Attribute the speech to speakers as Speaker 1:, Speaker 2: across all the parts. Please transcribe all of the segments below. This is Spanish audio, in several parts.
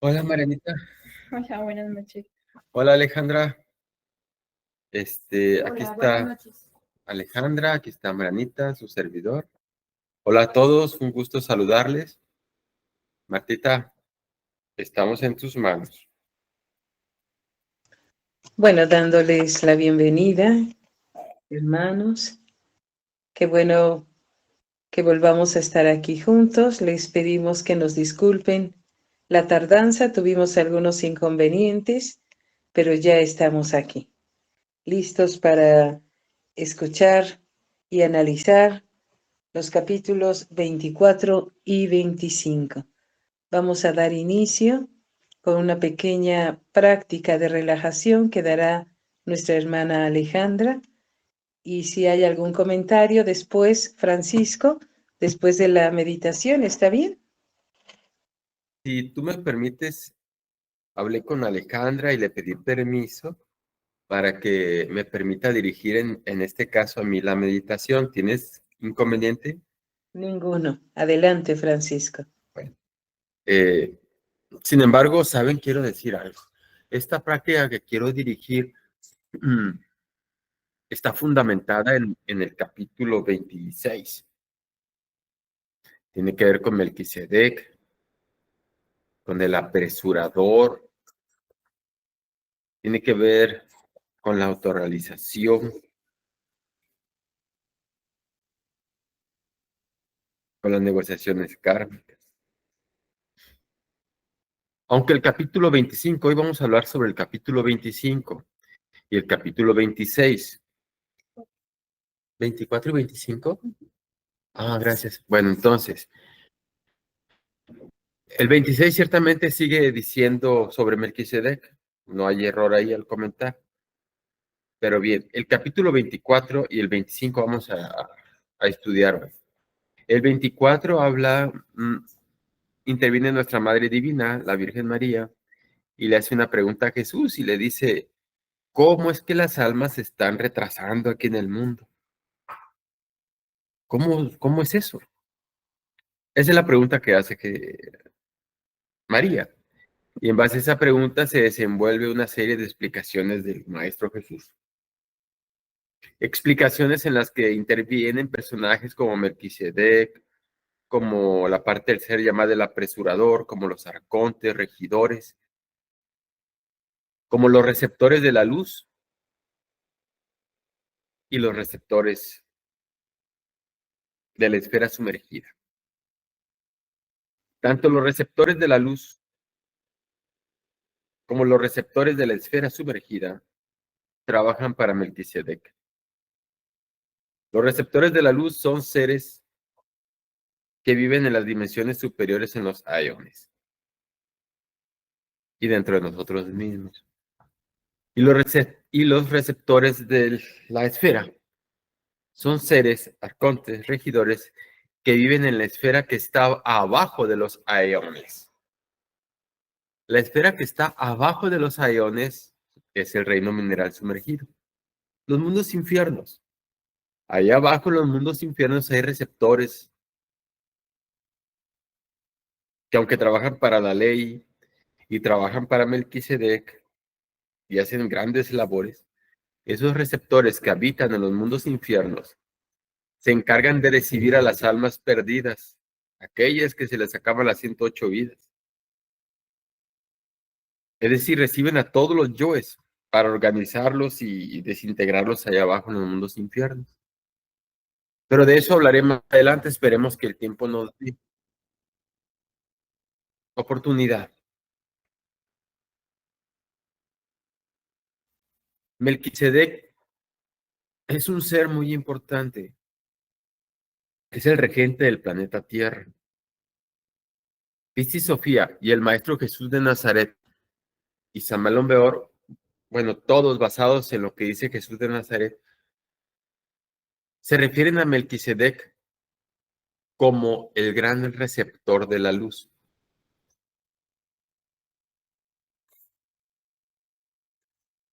Speaker 1: Hola Marianita,
Speaker 2: Hola, buenas noches.
Speaker 1: hola Alejandra, aquí
Speaker 2: Hola, buenas
Speaker 1: está
Speaker 2: noches.
Speaker 1: Alejandra, aquí está Marianita, su servidor. Hola a todos, un gusto saludarles. Martita, estamos en tus manos.
Speaker 3: Bueno, dándoles la bienvenida, hermanos. Qué bueno que volvamos a estar aquí juntos. Les pedimos que nos disculpen la tardanza. Tuvimos algunos inconvenientes, pero ya estamos aquí, listos para escuchar y analizar los capítulos 24 y 25. Vamos a dar inicio con una pequeña práctica de relajación que dará nuestra hermana Alejandra. Y si hay algún comentario después, Francisco, después de la meditación, ¿está bien?
Speaker 1: Si tú me permites, hablé con Alejandra y le pedí permiso para que me permita dirigir en este caso a mí la meditación. ¿Tienes inconveniente?
Speaker 3: Ninguno. Adelante, Francisco.
Speaker 1: Bueno, eh, sin embargo, saben, quiero decir algo. Esta práctica que quiero dirigir está fundamentada en el capítulo 26. Tiene que ver con Melquisedec, con el apresurador, tiene que ver con la autorrealización, con las negociaciones kármicas. Aunque el capítulo 25, hoy vamos a hablar sobre el capítulo 25 y el capítulo 26. ¿24 y 25? Ah, gracias. Bueno, entonces, el 26 ciertamente sigue diciendo sobre Melquisedec. No hay error ahí al comentar. Pero bien, el capítulo 24 y el 25 vamos a estudiar hoy. El 24 habla, interviene nuestra Madre Divina, la Virgen María, y le hace una pregunta a Jesús y le dice, ¿cómo es que las almas se están retrasando aquí en el mundo? ¿Cómo es eso? Esa es la pregunta que hace María. Y en base a esa pregunta se desenvuelve una serie de explicaciones del Maestro Jesús. Explicaciones en las que intervienen personajes como Melquisedec, como la parte del ser llamada el apresurador, como los arcontes, regidores, como los receptores de la luz y los receptores de la esfera sumergida. Tanto los receptores de la luz como los receptores de la esfera sumergida trabajan para Melquisedec. Los receptores de la luz son seres que viven en las dimensiones superiores en los aeones y dentro de nosotros mismos. Y los receptores de la esfera son seres, arcontes, regidores, que viven en la esfera que está abajo de los aeones. La esfera que está abajo de los aeones es el reino mineral sumergido. Los mundos infiernos. Allá abajo en los mundos infiernos hay receptores que aunque trabajan para la ley y trabajan para Melquisedec y hacen grandes labores, esos receptores que habitan en los mundos infiernos se encargan de recibir a las almas perdidas, aquellas que se les acaban las 108 vidas. Es decir, reciben a todos los yoes para organizarlos y desintegrarlos allá abajo en los mundos infiernos. Pero de eso hablaré más adelante, esperemos que el tiempo nos dé oportunidad. Melquisedec es un ser muy importante, es el regente del planeta Tierra. Isis Sofía y el Maestro Jesús de Nazaret y San Malón Beor, bueno, todos basados en lo que dice Jesús de Nazaret, se refieren a Melquisedec como el gran receptor de la luz.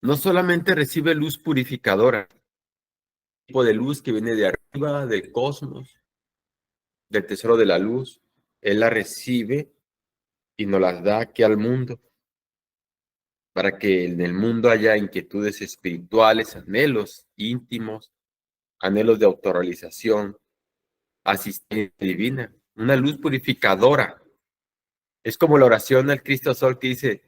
Speaker 1: No solamente recibe luz purificadora, tipo de luz que viene de arriba, del cosmos, del tesoro de la luz, él la recibe y nos las da aquí al mundo, para que en el mundo haya inquietudes espirituales, anhelos íntimos, anhelos de autorrealización, asistencia divina, una luz purificadora. Es como la oración al Cristo Sol que dice: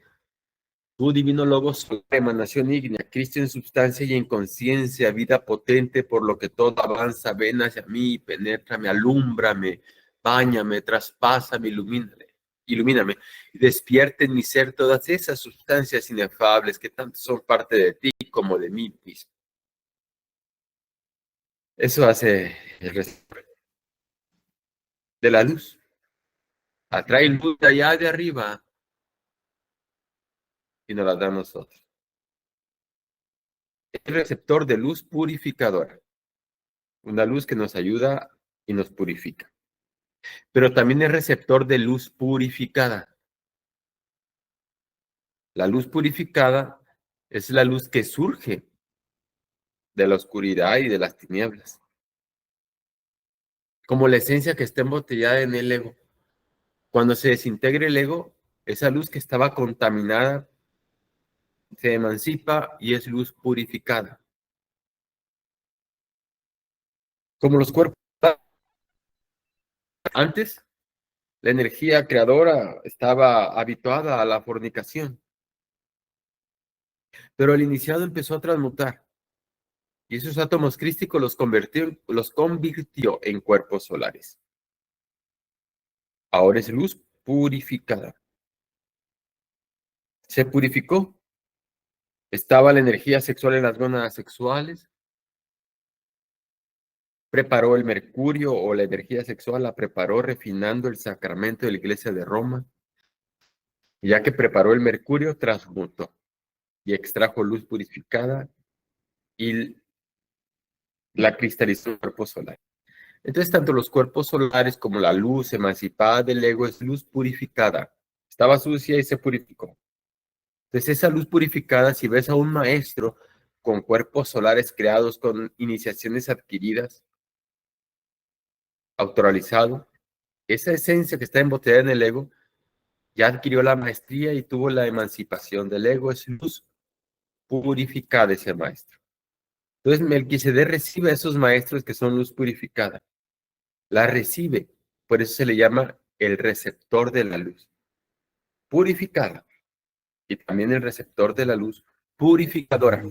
Speaker 1: tú, divino Logos, emanación ígnea, Cristo en substancia y en conciencia, vida potente, por lo que todo avanza, ven hacia mí, penétrame, alúmbrame, báñame, traspásame, ilumíname, y despierte en mi ser todas esas sustancias inefables que tanto son parte de ti como de mí mismo. Eso hace el receptor de la luz. Atrae luz de allá de arriba y nos la da a nosotros. El receptor de luz purificadora. Una luz que nos ayuda y nos purifica. Pero también es receptor de luz purificada. La luz purificada es la luz que surge de la oscuridad y de las tinieblas. Como la esencia que está embotellada en el ego. Cuando se desintegra el ego, esa luz que estaba contaminada se emancipa y es luz purificada. Como los cuerpos. Antes, la energía creadora estaba habituada a la fornicación. Pero el iniciado empezó a transmutar. Y esos átomos crísticos los convirtió en cuerpos solares. Ahora es luz purificada. Se purificó. Estaba la energía sexual en las gónadas sexuales. Preparó el mercurio o la energía sexual, la preparó refinando el sacramento de la iglesia de Roma. Y ya que preparó el mercurio, transmutó y extrajo luz purificada y la cristalizó en el cuerpo solar. Entonces, tanto los cuerpos solares como la luz emancipada del ego es luz purificada. Estaba sucia y se purificó. Entonces, esa luz purificada, si ves a un maestro con cuerpos solares creados, con iniciaciones adquiridas, autoralizado, esa esencia que está embotellada en el ego, ya adquirió la maestría y tuvo la emancipación del ego. Es luz purificada ese maestro. Entonces, Melquisedec recibe a esos maestros que son luz purificada. La recibe. Por eso se le llama el receptor de la luz purificada. Y también el receptor de la luz purificadora.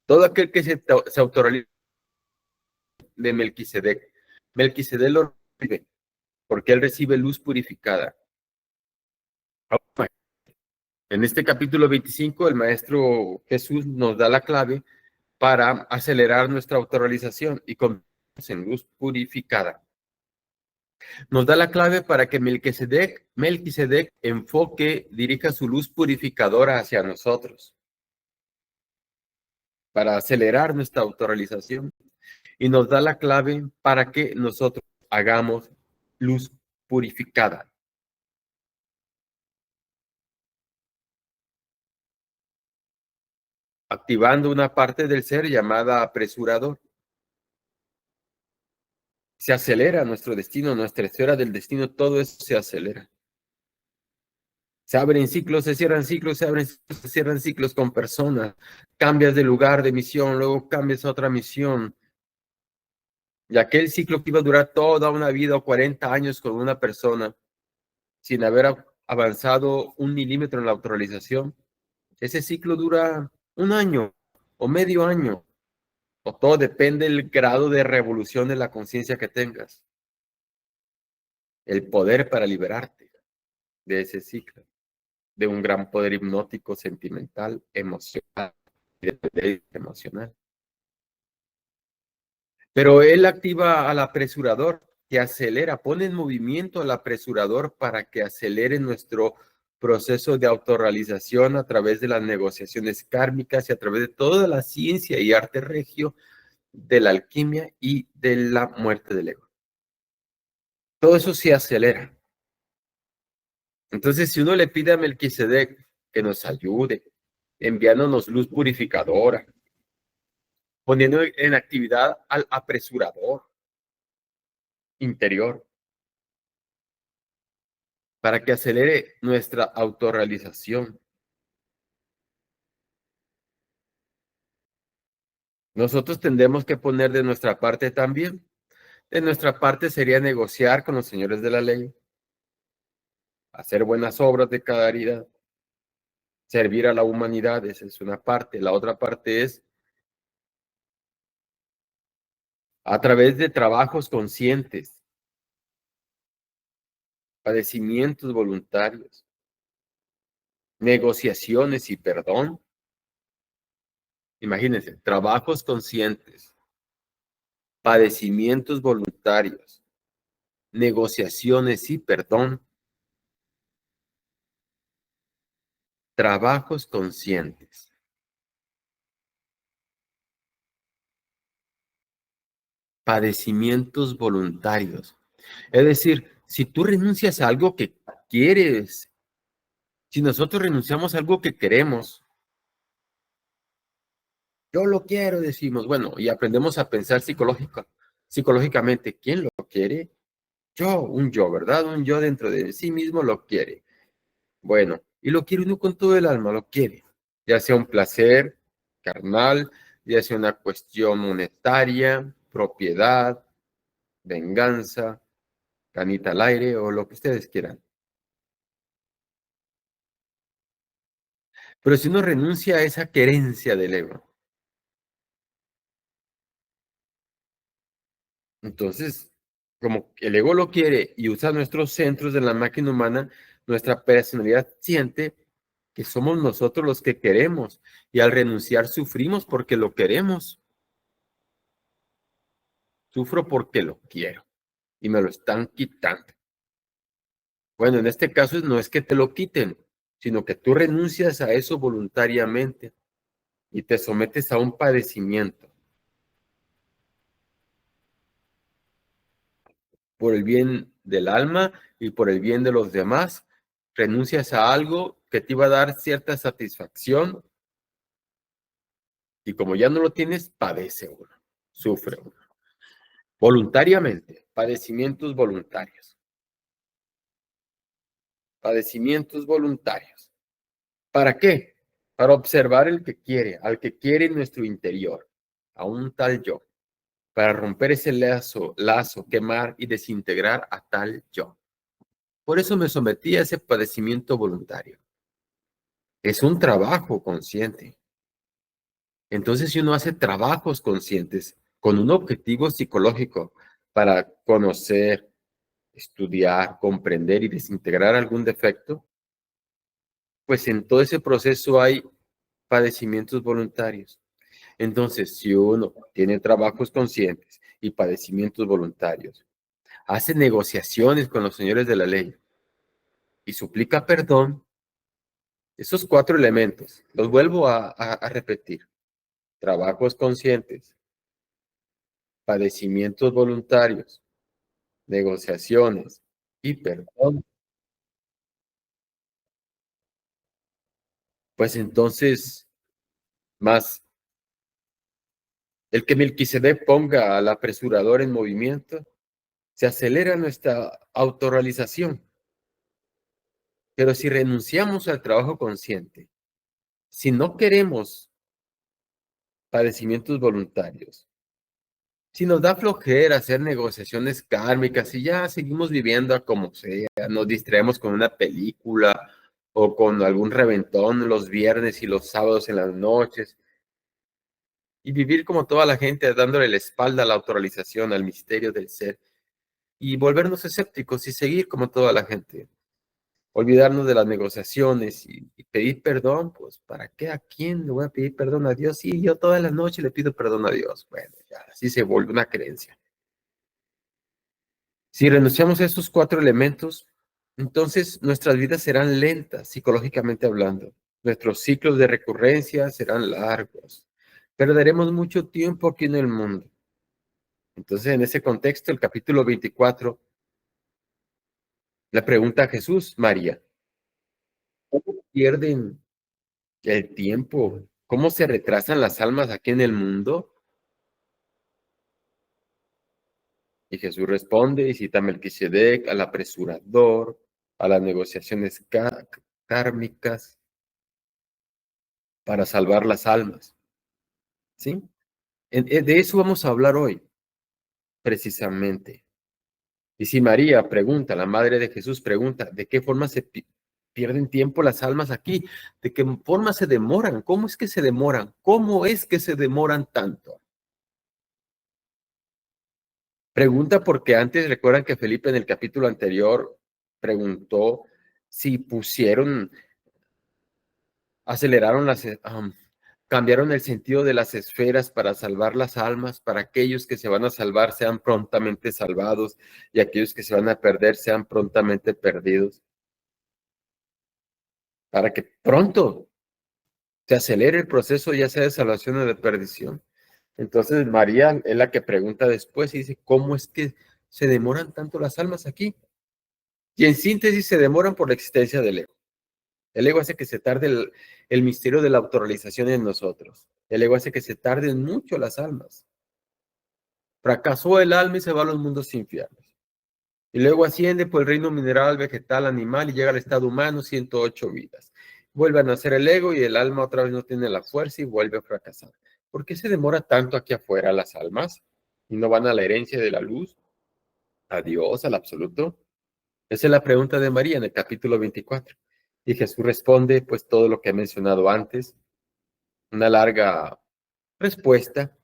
Speaker 1: Todo aquel que se autorrealiza de Melquisedec. Melquisedec lo recibe porque él recibe luz purificada. En este capítulo 25, el Maestro Jesús nos da la clave para acelerar nuestra autorrealización y convertirnos en luz purificada. Nos da la clave para que Melquisedec enfoque, dirija su luz purificadora hacia nosotros, para acelerar nuestra autorrealización. Y nos da la clave para que nosotros hagamos luz purificada. Activando una parte del ser llamada apresurador. Se acelera nuestro destino, nuestra esfera del destino, todo eso se acelera. Se abren ciclos, se cierran ciclos, se abren ciclos, se cierran ciclos con personas. Cambias de lugar de misión, luego cambias a otra misión. Y aquel ciclo que iba a durar toda una vida o 40 años con una persona, sin haber avanzado 1 milímetro en la autorrealización, ese ciclo dura 1 año o medio año. O todo depende del grado de revolución de la conciencia que tengas. El poder para liberarte de ese ciclo, de un gran poder hipnótico, sentimental, emocional, emocional. Pero él activa al apresurador, que acelera, pone en movimiento al apresurador para que acelere nuestro proceso de autorrealización a través de las negociaciones kármicas y a través de toda la ciencia y arte regio de la alquimia y de la muerte del ego. Todo eso se acelera. Entonces, si uno le pide a Melquisedec que nos ayude, enviándonos luz purificadora, poniendo en actividad al apresurador interior, para que acelere nuestra autorrealización. Nosotros tendremos que poner de nuestra parte también. De nuestra parte sería negociar con los señores de la ley, hacer buenas obras de caridad, servir a la humanidad, esa es una parte. La otra parte es a través de trabajos conscientes, padecimientos voluntarios, negociaciones y perdón. Imagínense, trabajos conscientes, padecimientos voluntarios, negociaciones y perdón, trabajos conscientes, padecimientos voluntarios. Es decir, si tú renuncias a algo que quieres, si nosotros renunciamos a algo que queremos, yo lo quiero, decimos, bueno, y aprendemos a pensar psicológicamente, ¿quién lo quiere? Yo, un yo, ¿verdad? Un yo dentro de sí mismo lo quiere. Bueno, y lo quiere uno con todo el alma, lo quiere, ya sea un placer carnal, ya sea una cuestión monetaria, propiedad, venganza, canita al aire o lo que ustedes quieran. Pero si uno renuncia a esa querencia del ego, entonces, como el ego lo quiere y usa nuestros centros de la máquina humana, nuestra personalidad siente que somos nosotros los que queremos y al renunciar sufrimos porque lo queremos. Sufro porque lo quiero y me lo están quitando. Bueno, en este caso no es que te lo quiten, sino que tú renuncias a eso voluntariamente y te sometes a un padecimiento por el bien del alma y por el bien de los demás. Renuncias a algo que te iba a dar cierta satisfacción y como ya no lo tienes, padece uno, sufre uno. Voluntariamente, padecimientos voluntarios. Padecimientos voluntarios. ¿Para qué? Para observar el que quiere, al que quiere en nuestro interior, a un tal yo. Para romper ese lazo, quemar y desintegrar a tal yo. Por eso me sometí a ese padecimiento voluntario. Es un trabajo consciente. Entonces, si uno hace trabajos conscientes con un objetivo psicológico para conocer, estudiar, comprender y desintegrar algún defecto, pues en todo ese proceso hay padecimientos voluntarios. Entonces, si uno tiene trabajos conscientes y padecimientos voluntarios, hace negociaciones con los señores de la ley y suplica perdón, esos cuatro elementos, los vuelvo a repetir, trabajos conscientes, padecimientos voluntarios, negociaciones y perdón, pues entonces, más el que Melquisedec ponga al apresurador en movimiento, se acelera nuestra autorrealización. Pero si renunciamos al trabajo consciente, si no queremos padecimientos voluntarios, si nos da flojera hacer negociaciones kármicas y ya seguimos viviendo a como sea, nos distraemos con una película o con algún reventón los viernes y los sábados en las noches y vivir como toda la gente dándole la espalda a la autorrealización, al misterio del ser y volvernos escépticos y seguir como toda la gente. Olvidarnos de las negociaciones y pedir perdón, pues ¿para qué? ¿A quién le voy a pedir perdón? ¿A Dios? Sí, yo toda la noche le pido perdón a Dios. Bueno, ya así se vuelve una creencia. Si renunciamos a esos cuatro elementos, entonces nuestras vidas serán lentas, psicológicamente hablando. Nuestros ciclos de recurrencia serán largos. Perderemos mucho tiempo aquí en el mundo. Entonces, en ese contexto, el capítulo 24, le pregunta a Jesús, María, ¿cómo pierden el tiempo? ¿Cómo se retrasan las almas aquí en el mundo? Y Jesús responde y cita a Melquisedec, al apresurador, a las negociaciones kármicas para salvar las almas. ¿Sí? De eso vamos a hablar hoy, precisamente. Y si María pregunta, la madre de Jesús pregunta, ¿de qué forma se pierden tiempo las almas aquí? ¿De qué forma se demoran? ¿Cómo es que se demoran? ¿Cómo es que se demoran tanto? Pregunta porque antes recuerdan que Felipe en el capítulo anterior preguntó si aceleraron cambiaron el sentido de las esferas para salvar las almas, para aquellos que se van a salvar sean prontamente salvados y aquellos que se van a perder sean prontamente perdidos, para que pronto se acelere el proceso ya sea de salvación o de perdición. Entonces María es la que pregunta después y dice, ¿cómo es que se demoran tanto las almas aquí? Y en síntesis se demoran por la existencia del ego. El ego hace que se tarde el misterio de la autorrealización en nosotros. El ego hace que se tarden mucho las almas. Fracasó el alma y se va a los mundos infiernos. Y luego asciende por el reino mineral, vegetal, animal y llega al estado humano, 108 vidas. Vuelve a nacer el ego y el alma otra vez no tiene la fuerza y vuelve a fracasar. ¿Por qué se demora tanto aquí afuera las almas? ¿Y no van a la herencia de la luz? ¿A Dios, al absoluto? Esa es la pregunta de María en el capítulo 24. Y Jesús responde, pues, todo lo que he mencionado antes, una larga respuesta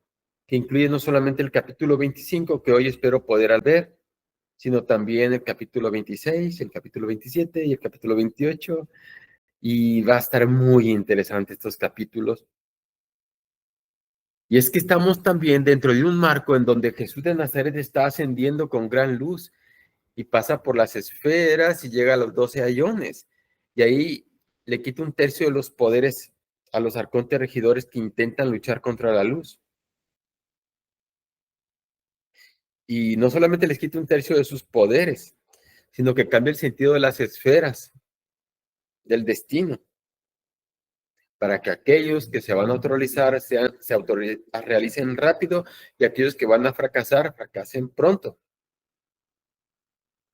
Speaker 1: que incluye no solamente el capítulo 25, que hoy espero poder ver, sino también el capítulo 26, el capítulo 27 y el capítulo 28. Y va a estar muy interesante estos capítulos. Y es que estamos también dentro de un marco en donde Jesús de Nazaret está ascendiendo con gran luz y pasa por las esferas y llega a los 12 ayones. Y ahí le quita un tercio de los poderes a los arcontes regidores que intentan luchar contra la luz. Y no solamente les quita un tercio de sus poderes, sino que cambia el sentido de las esferas, del destino, para que aquellos que se van a autorrealizar se realicen rápido y aquellos que van a fracasar, fracasen pronto.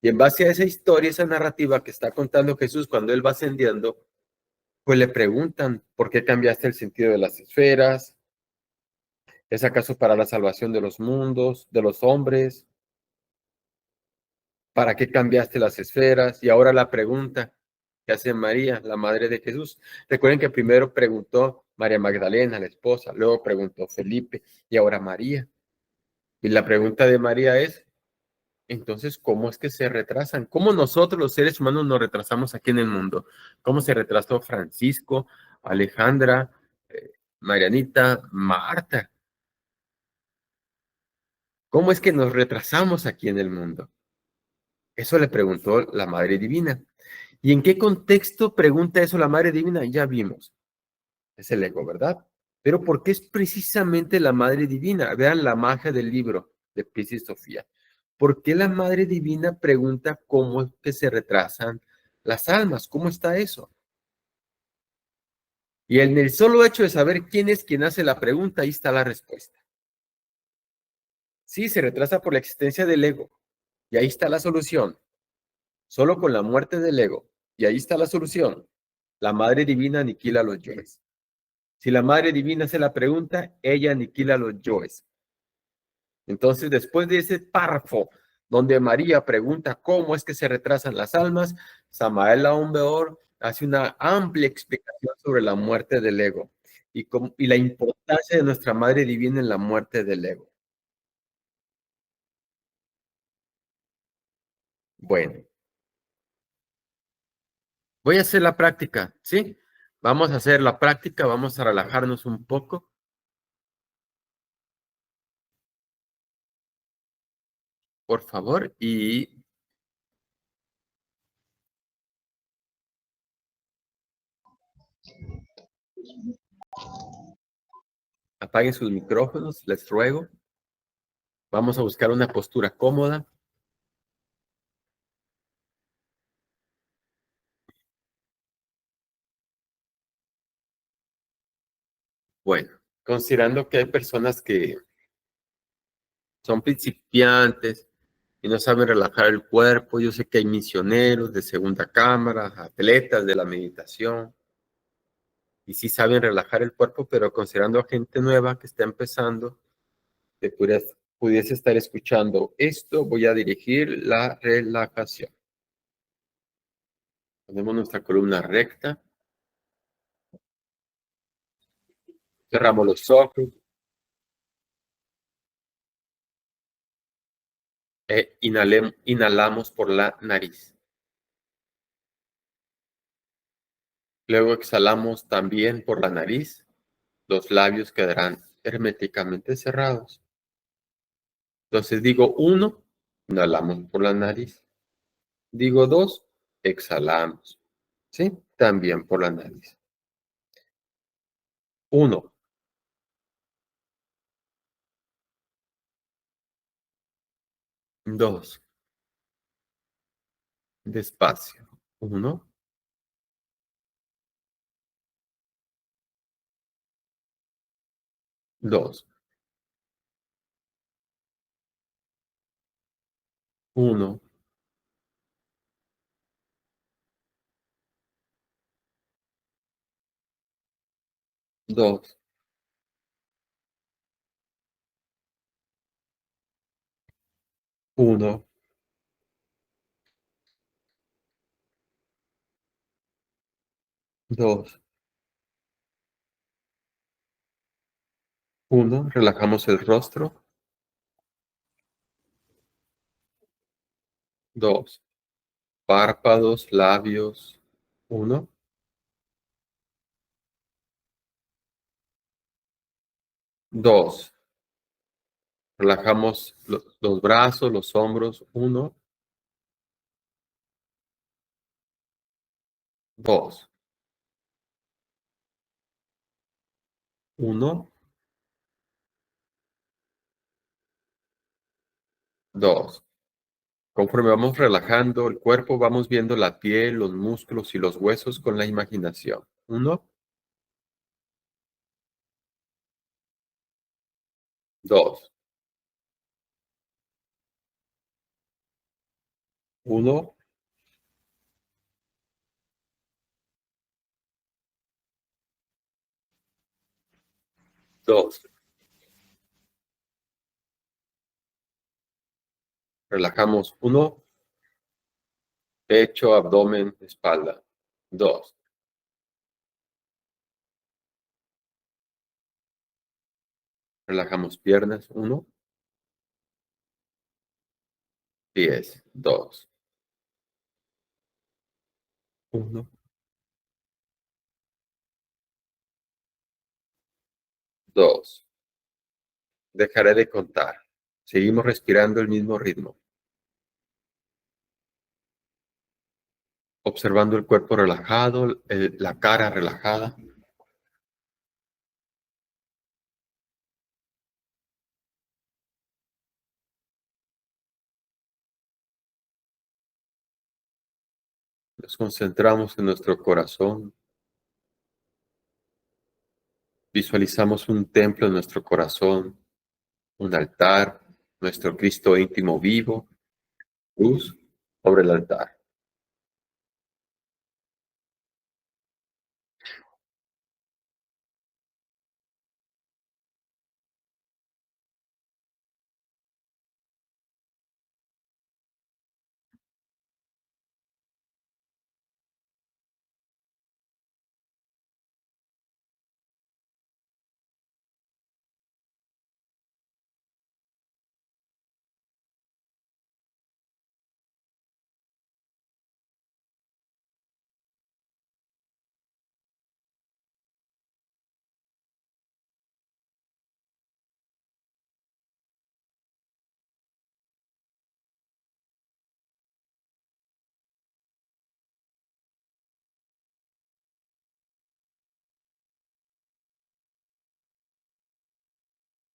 Speaker 1: Y en base a esa historia, esa narrativa que está contando Jesús cuando él va ascendiendo, pues le preguntan, ¿por qué cambiaste el sentido de las esferas? ¿Es acaso para la salvación de los mundos, de los hombres? ¿Para qué cambiaste las esferas? Y ahora la pregunta que hace María, la madre de Jesús. Recuerden que primero preguntó María Magdalena, la esposa, luego preguntó Felipe y ahora María. Y la pregunta de María es, entonces, ¿cómo es que se retrasan? ¿Cómo nosotros los seres humanos nos retrasamos aquí en el mundo? ¿Cómo se retrasó Francisco, Alejandra, Marianita, Marta? ¿Cómo es que nos retrasamos aquí en el mundo? Eso le preguntó la Madre Divina. ¿Y en qué contexto pregunta eso la Madre Divina? Ya vimos. Es el ego, ¿verdad? Pero ¿por qué es precisamente la Madre Divina? Vean la magia del libro de Pis y Sofía. ¿Por qué la Madre Divina pregunta cómo es que se retrasan las almas? ¿Cómo está eso? Y en el solo hecho de saber quién es quien hace la pregunta, ahí está la respuesta. Sí, se retrasa por la existencia del ego. Y ahí está la solución. Solo con la muerte del ego. Y ahí está la solución. La Madre Divina aniquila los yoes. Si la Madre Divina hace la pregunta, ella aniquila los yoes. Entonces, después de ese párrafo donde María pregunta cómo es que se retrasan las almas, Samael Aun Weor hace una amplia explicación sobre la muerte del ego y la importancia de nuestra Madre Divina en la muerte del ego. Bueno, voy a hacer la práctica, ¿sí? Vamos a hacer la práctica, vamos a relajarnos un poco. Por favor, y apaguen sus micrófonos, les ruego. Vamos a buscar una postura cómoda. Bueno, considerando que hay personas que son principiantes y no saben relajar el cuerpo. Yo sé que hay misioneros de segunda cámara, atletas de la meditación, y sí saben relajar el cuerpo, pero considerando a gente nueva que está empezando, que pudiese estar escuchando esto, voy a dirigir la relajación. Ponemos nuestra columna recta, cerramos los ojos e inhalamos por la nariz. Luego exhalamos también por la nariz. Los labios quedarán herméticamente cerrados. Entonces digo 1, inhalamos por la nariz. Digo 2, exhalamos. ¿Sí? También por la nariz. 1, 2, despacio. 1, 2, 1, 2, 1, 2, 1. Relajamos el rostro. 2, párpados, labios. 1, 2, relajamos los brazos, los hombros. 1, 2, 1, 2. Conforme vamos relajando el cuerpo, vamos viendo la piel, los músculos y los huesos con la imaginación. 1, 2, 1, 2. Relajamos 1, pecho, abdomen, espalda. 2, relajamos piernas. 1, pies. 2, 1, 2. Dejaré de contar. Seguimos respirando el mismo ritmo, observando el cuerpo relajado, la cara relajada. Nos concentramos en nuestro corazón. Visualizamos un templo en nuestro corazón, un altar, nuestro Cristo íntimo vivo, luz sobre el altar.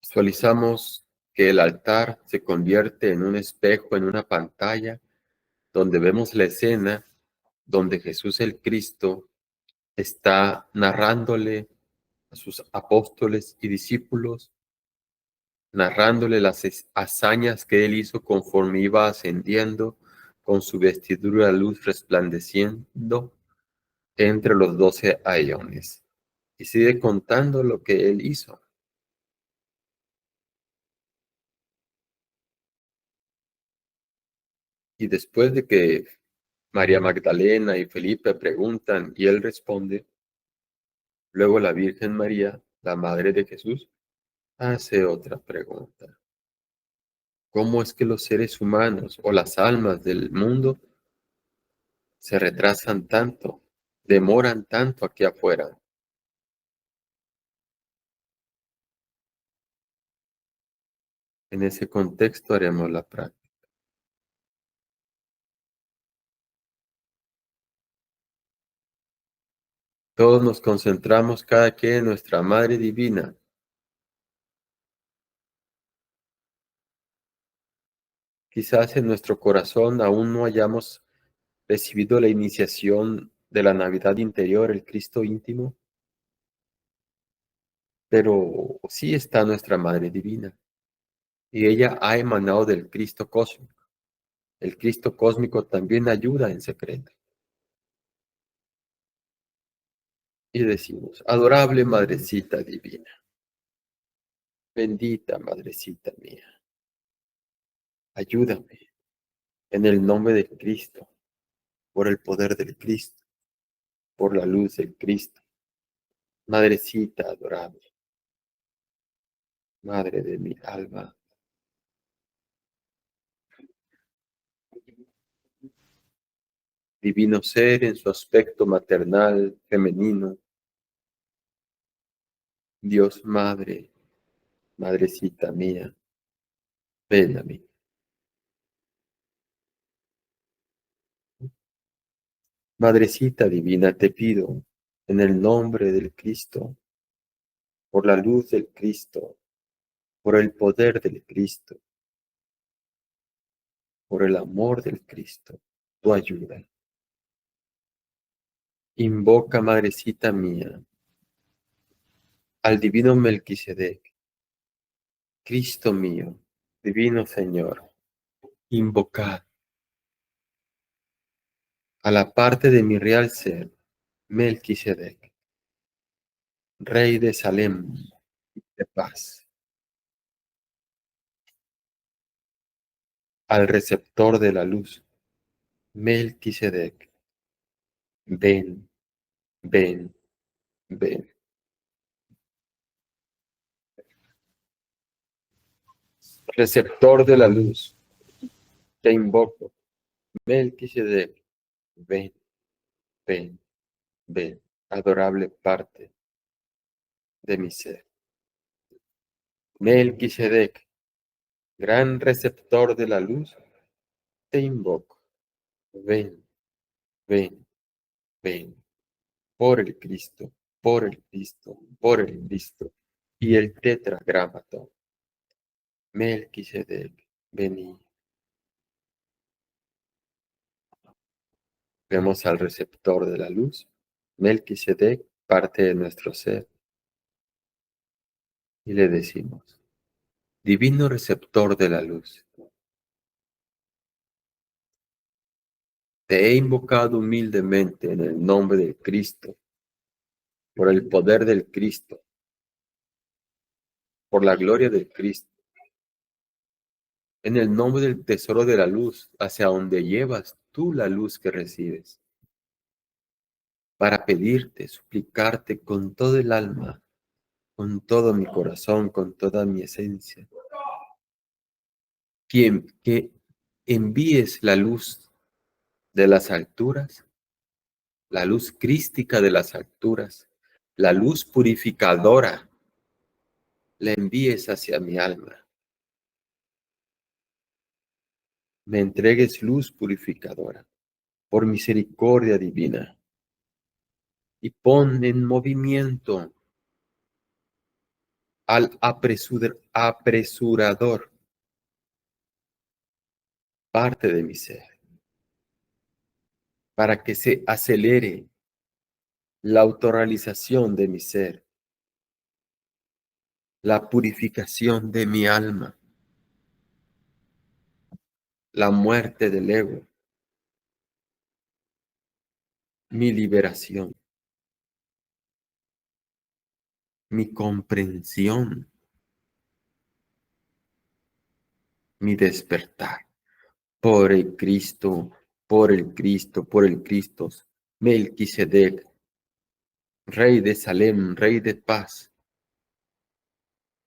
Speaker 1: Visualizamos que el altar se convierte en un espejo, en una pantalla, donde vemos la escena donde Jesús el Cristo está narrándole a sus apóstoles y discípulos narrándole las hazañas que él hizo conforme iba ascendiendo con su vestidura de luz resplandeciendo entre los 12 aeones. Y sigue contando lo que él hizo. Y después de que María Magdalena y Felipe preguntan y él responde, luego la Virgen María, la Madre de Jesús, hace otra pregunta. ¿Cómo es que los seres humanos o las almas del mundo se retrasan tanto, demoran tanto aquí afuera? En ese contexto haremos la práctica. Todos nos concentramos cada quien en nuestra Madre Divina. Quizás en nuestro corazón aún no hayamos recibido la iniciación de la Navidad interior, el Cristo íntimo, pero sí está nuestra Madre Divina y ella ha emanado del Cristo cósmico. El Cristo cósmico también ayuda en secreto. Y decimos, adorable Madrecita Divina, bendita Madrecita mía, ayúdame en el nombre de Cristo, por el poder del Cristo, por la luz del Cristo. Madrecita adorable, Madre de mi alma, divino ser en su aspecto maternal, femenino, Dios Madre, Madrecita mía, ven a mí. Madrecita divina, te pido, en el nombre del Cristo, por la luz del Cristo, por el poder del Cristo, por el amor del Cristo, tu ayuda. Invoca, Madrecita mía, al divino Melquisedec, Cristo mío, divino Señor, invocad a la parte de mi real ser, Melquisedec, Rey de Salem, de paz, al receptor de la luz, Melquisedec, ven, ven, ven. Receptor de la luz, te invoco, Melquisedec, ven, ven, ven, adorable parte de mi ser. Melquisedec, gran receptor de la luz, te invoco, ven, ven, ven, por el Cristo, por el Cristo, por el Cristo, y el tetragramaton. Melquisedec, vení. Vemos al receptor de la luz, Melquisedec, parte de nuestro ser, y le decimos, divino receptor de la luz, te he invocado humildemente en el nombre del Cristo, por el poder del Cristo, por la gloria del Cristo, en el nombre del tesoro de la luz, hacia donde llevas tú la luz que recibes, para pedirte, suplicarte con todo el alma, con todo mi corazón, con toda mi esencia, que envíes la luz de las alturas, la luz crística de las alturas, la luz purificadora, la envíes hacia mi alma. Me entregues luz purificadora, por misericordia divina, y pon en movimiento al apresurador parte de mi ser, para que se acelere la autorrealización de mi ser, la purificación de mi alma, la muerte del ego, mi liberación, mi comprensión, mi despertar. Por el Cristo, por el Cristo, por el Cristo, Melquisedec, Rey de Salem, Rey de paz,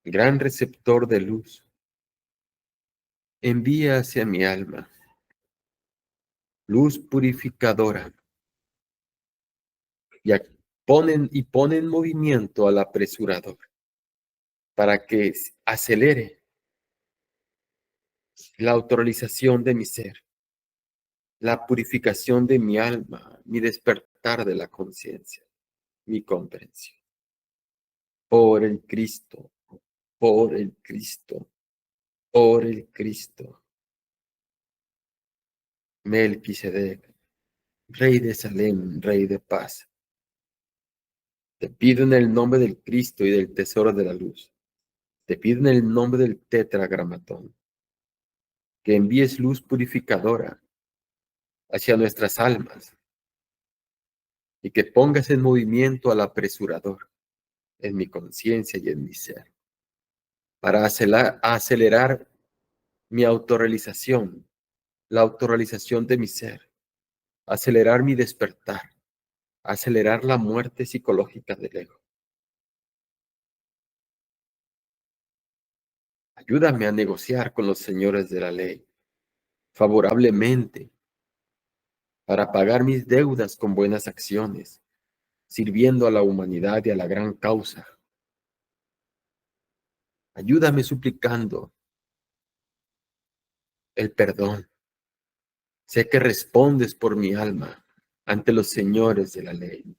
Speaker 1: gran receptor de luz, envía hacia mi alma luz purificadora pone en movimiento al apresurador para que acelere la autorización de mi ser, la purificación de mi alma, mi despertar de la conciencia, mi comprensión. Por el Cristo, por el Cristo, por el Cristo. Melquisedec, Rey de Salem, Rey de paz. Te pido en el nombre del Cristo y del tesoro de la luz. Te pido en el nombre del tetragramatón que envíes luz purificadora hacia nuestras almas y que pongas en movimiento al apresurador en mi conciencia y en mi ser para acelerar mi autorrealización, la autorrealización de mi ser, acelerar mi despertar, acelerar la muerte psicológica del ego. Ayúdame a negociar con los señores de la ley favorablemente para pagar mis deudas con buenas acciones, sirviendo a la humanidad y a la gran causa. Ayúdame suplicando el perdón. Sé que respondes por mi alma ante los señores de la ley.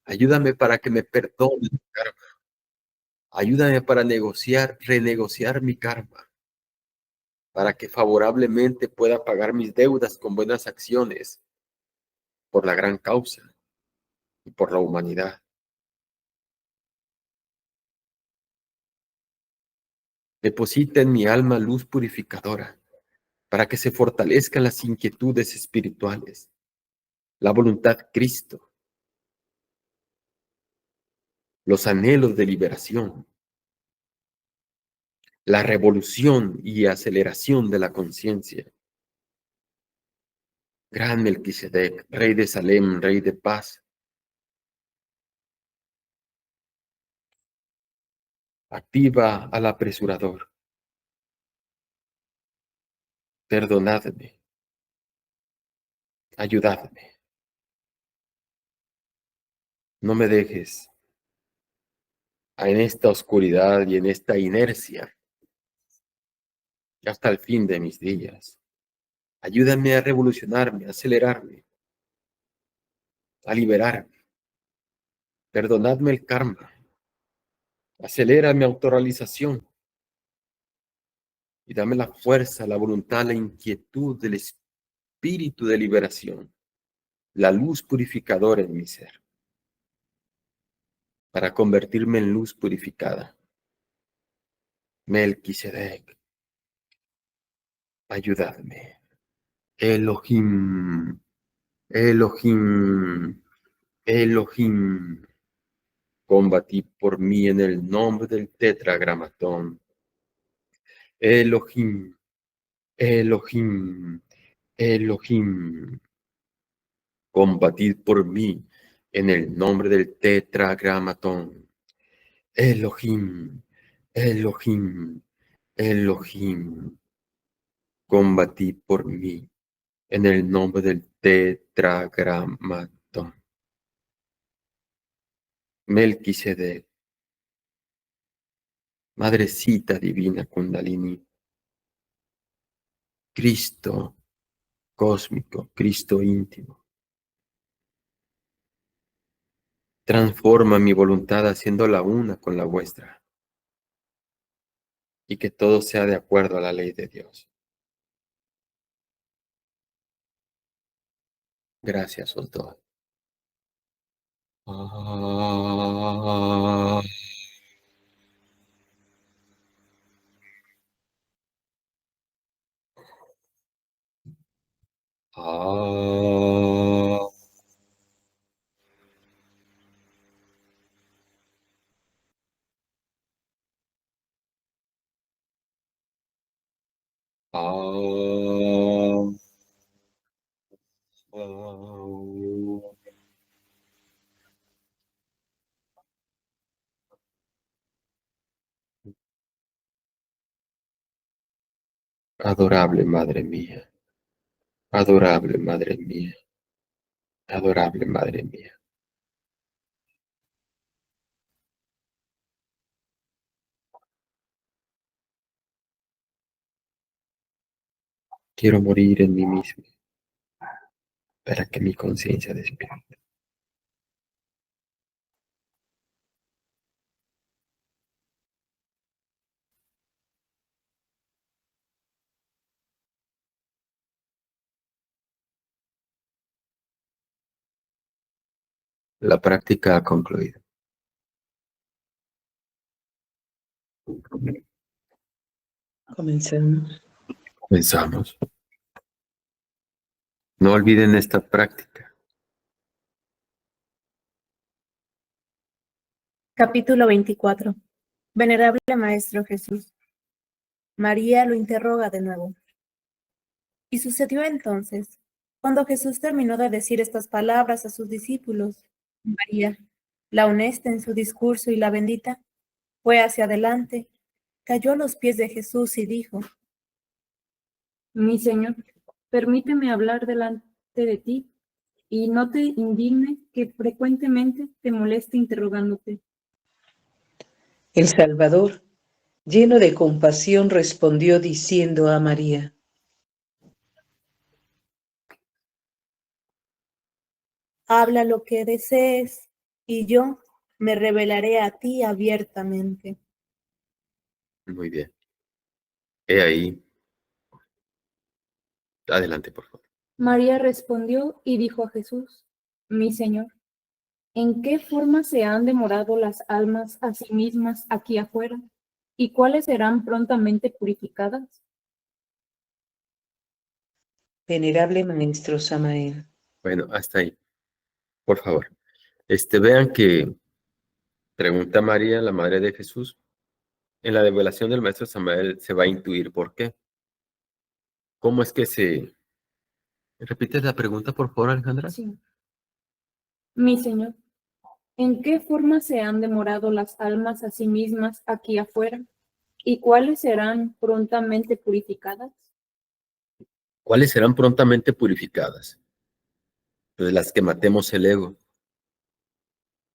Speaker 1: Ayúdame para que me perdone mi karma. Ayúdame para renegociar mi karma, para que favorablemente pueda pagar mis deudas con buenas acciones por la gran causa y por la humanidad. Deposita en mi alma luz purificadora para que se fortalezcan las inquietudes espirituales, la voluntad Cristo, los anhelos de liberación, la revolución y aceleración de la conciencia. Gran Melquisedec, Rey de Salem, Rey de paz, activa al apresurador. Perdonadme, ayudadme. No me dejes en esta oscuridad y en esta inercia hasta el fin de mis días. Ayúdame a revolucionarme, a acelerarme, a liberarme. Perdonadme el karma. Acelera mi autorrealización y dame la fuerza, la voluntad, la inquietud del espíritu de liberación, la luz purificadora en mi ser, para convertirme en luz purificada. Melquisedec, ayudadme. Elohim, Elohim, Elohim, combatí por mí en el nombre del tetragramatón. Elohim, Elohim, Elohim, combatid por mí en el nombre del tetragramatón. Elohim, Elohim, Elohim, combatid por mí en el nombre del tetragramatón. Melquisedec, Madrecita Divina Kundalini, Cristo cósmico, Cristo íntimo. Transforma mi voluntad haciéndola una con la vuestra y que todo sea de acuerdo a la ley de Dios. Gracias os doy. Ah. Ah, ah, ah. Adorable Madre mía, adorable Madre mía, adorable Madre mía. Quiero morir en mí mismo para que mi conciencia despierte. La práctica ha concluido.
Speaker 3: Comenzamos.
Speaker 1: Comenzamos. No olviden esta práctica.
Speaker 2: Capítulo 24. Venerable Maestro Jesús. María lo interroga de nuevo. Y sucedió entonces, cuando Jesús terminó de decir estas palabras a sus discípulos, María, la honesta en su discurso y la bendita, fue hacia adelante, cayó a los pies de Jesús y dijo: Mi Señor, permíteme hablar delante de ti y no te indigne que frecuentemente te moleste interrogándote.
Speaker 3: El Salvador, lleno de compasión, respondió diciendo a María:
Speaker 2: Habla lo que desees, y yo me revelaré a ti abiertamente.
Speaker 1: Muy bien. He ahí. Adelante, por favor.
Speaker 4: María respondió y dijo a Jesús: Mi Señor, ¿en qué forma se han demorado las almas a sí mismas aquí afuera? ¿Y cuáles serán prontamente purificadas?
Speaker 3: Venerable Maestro Samael.
Speaker 1: Bueno, hasta ahí. Por favor. Vean que pregunta María, la madre de Jesús. En la revelación del maestro Samael se va a intuir por qué. ¿Cómo es que se... ¿Repites la pregunta, por favor, Alejandra?
Speaker 4: Sí. Mi Señor, ¿en qué forma se han demorado las almas a sí mismas aquí afuera? ¿Y cuáles serán prontamente purificadas?
Speaker 1: ¿Cuáles serán prontamente purificadas? Pues las que matemos el ego,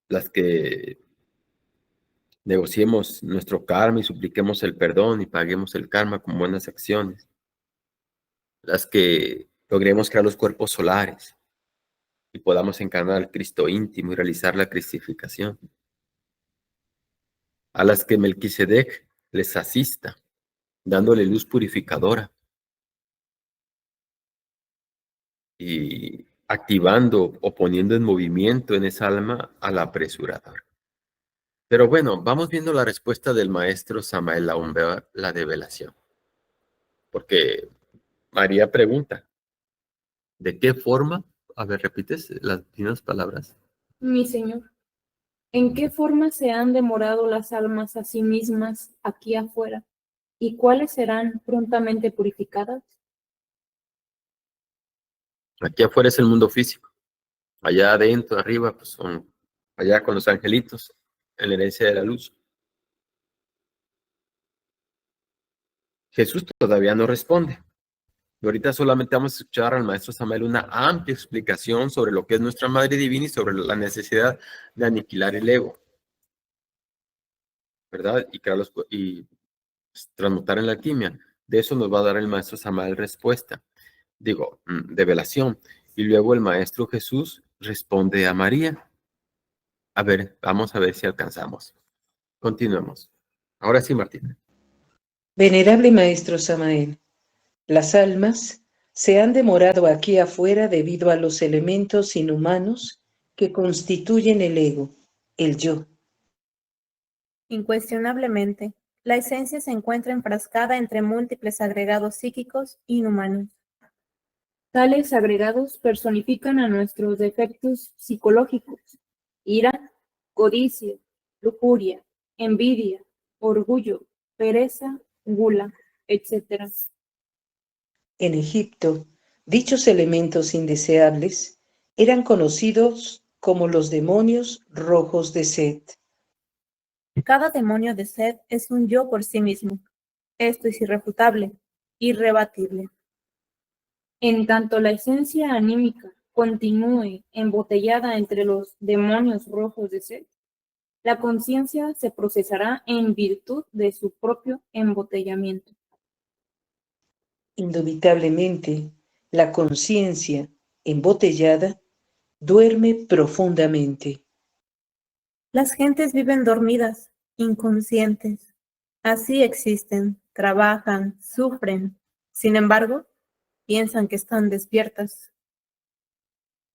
Speaker 1: las que negociemos nuestro karma y supliquemos el perdón y paguemos el karma con buenas acciones, las que logremos crear los cuerpos solares y podamos encarnar al Cristo íntimo y realizar la cristificación, a las que Melquisedec les asista, dándole luz purificadora y activando o poniendo en movimiento en esa alma al apresurador. Pero bueno, vamos viendo la respuesta del maestro Samael Aún, la develación. Porque María pregunta, ¿de qué forma? A ver, ¿repites las primeras palabras?
Speaker 4: Mi Señor, ¿en qué forma se han demorado las almas a sí mismas aquí afuera? ¿Y cuáles serán prontamente purificadas?
Speaker 1: Aquí afuera es el mundo físico. Allá adentro, arriba, pues son allá con los angelitos, en la herencia de la luz. Jesús todavía no responde. Y ahorita solamente vamos a escuchar al maestro Samael una amplia explicación sobre lo que es nuestra Madre Divina y sobre la necesidad de aniquilar el ego, ¿verdad? Y transmutar en la alquimia. De eso nos va a dar el maestro Samael respuesta. Digo, develación. Y luego el maestro Jesús responde a María. A ver, vamos a ver si alcanzamos. Continuemos. Ahora sí, Martín.
Speaker 3: Venerable Maestro Samael, las almas se han demorado aquí afuera debido a los elementos inhumanos que constituyen el ego, el yo.
Speaker 2: Incuestionablemente, la esencia se encuentra enfrascada entre múltiples agregados psíquicos inhumanos.
Speaker 4: Tales agregados personifican a nuestros defectos psicológicos: ira, codicia, lujuria, envidia, orgullo, pereza, gula, etc.
Speaker 3: En Egipto, dichos elementos indeseables eran conocidos como los demonios rojos de Set.
Speaker 2: Cada demonio de Set es un yo por sí mismo. Esto es irrefutable, irrebatible.
Speaker 4: En tanto la esencia anímica continúe embotellada entre los demonios rojos de Set, la conciencia se procesará en virtud de su propio embotellamiento.
Speaker 3: Indubitablemente, la conciencia embotellada duerme profundamente.
Speaker 2: Las gentes viven dormidas, inconscientes. Así existen, trabajan, sufren. Sin embargo, piensan que están despiertas.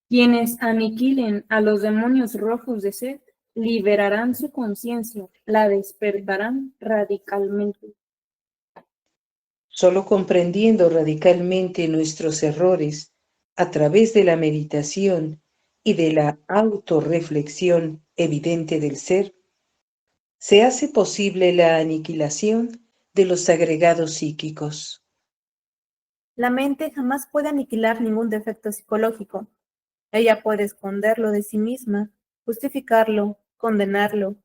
Speaker 4: Quienes aniquilen a los demonios rojos de Set liberarán su conciencia, la despertarán radicalmente.
Speaker 3: Solo comprendiendo radicalmente nuestros errores a través de la meditación y de la autorreflexión evidente del ser, se hace posible la aniquilación de los agregados psíquicos.
Speaker 2: La mente jamás puede aniquilar ningún defecto psicológico. Ella puede esconderlo de sí misma, justificarlo, condenarlo,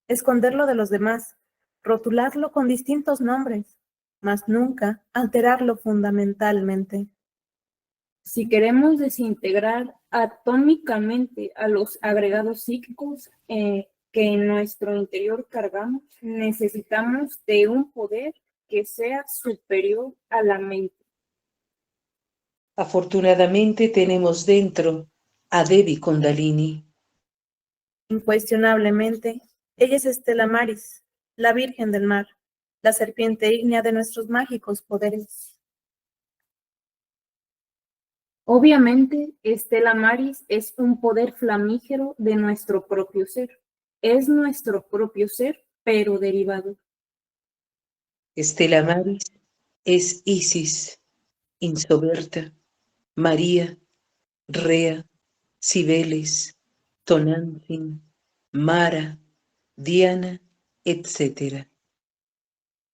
Speaker 2: esconderlo de los demás, rotularlo con distintos nombres, mas nunca alterarlo fundamentalmente.
Speaker 4: Si queremos desintegrar atómicamente a los agregados psíquicos que en nuestro interior cargamos, necesitamos de un poder que sea superior a la mente.
Speaker 3: Afortunadamente tenemos dentro a Devi Kundalini.
Speaker 2: Incuestionablemente, ella es Estela Maris, la Virgen del Mar, la serpiente ígnea de nuestros mágicos poderes.
Speaker 4: Obviamente, Estela Maris es un poder flamígero de nuestro propio ser. Es nuestro propio ser, pero derivado.
Speaker 3: Estela Maris es Isis, Insoberta, María, Rea, Cibeles, Tonantzin, Mara, Diana, etc.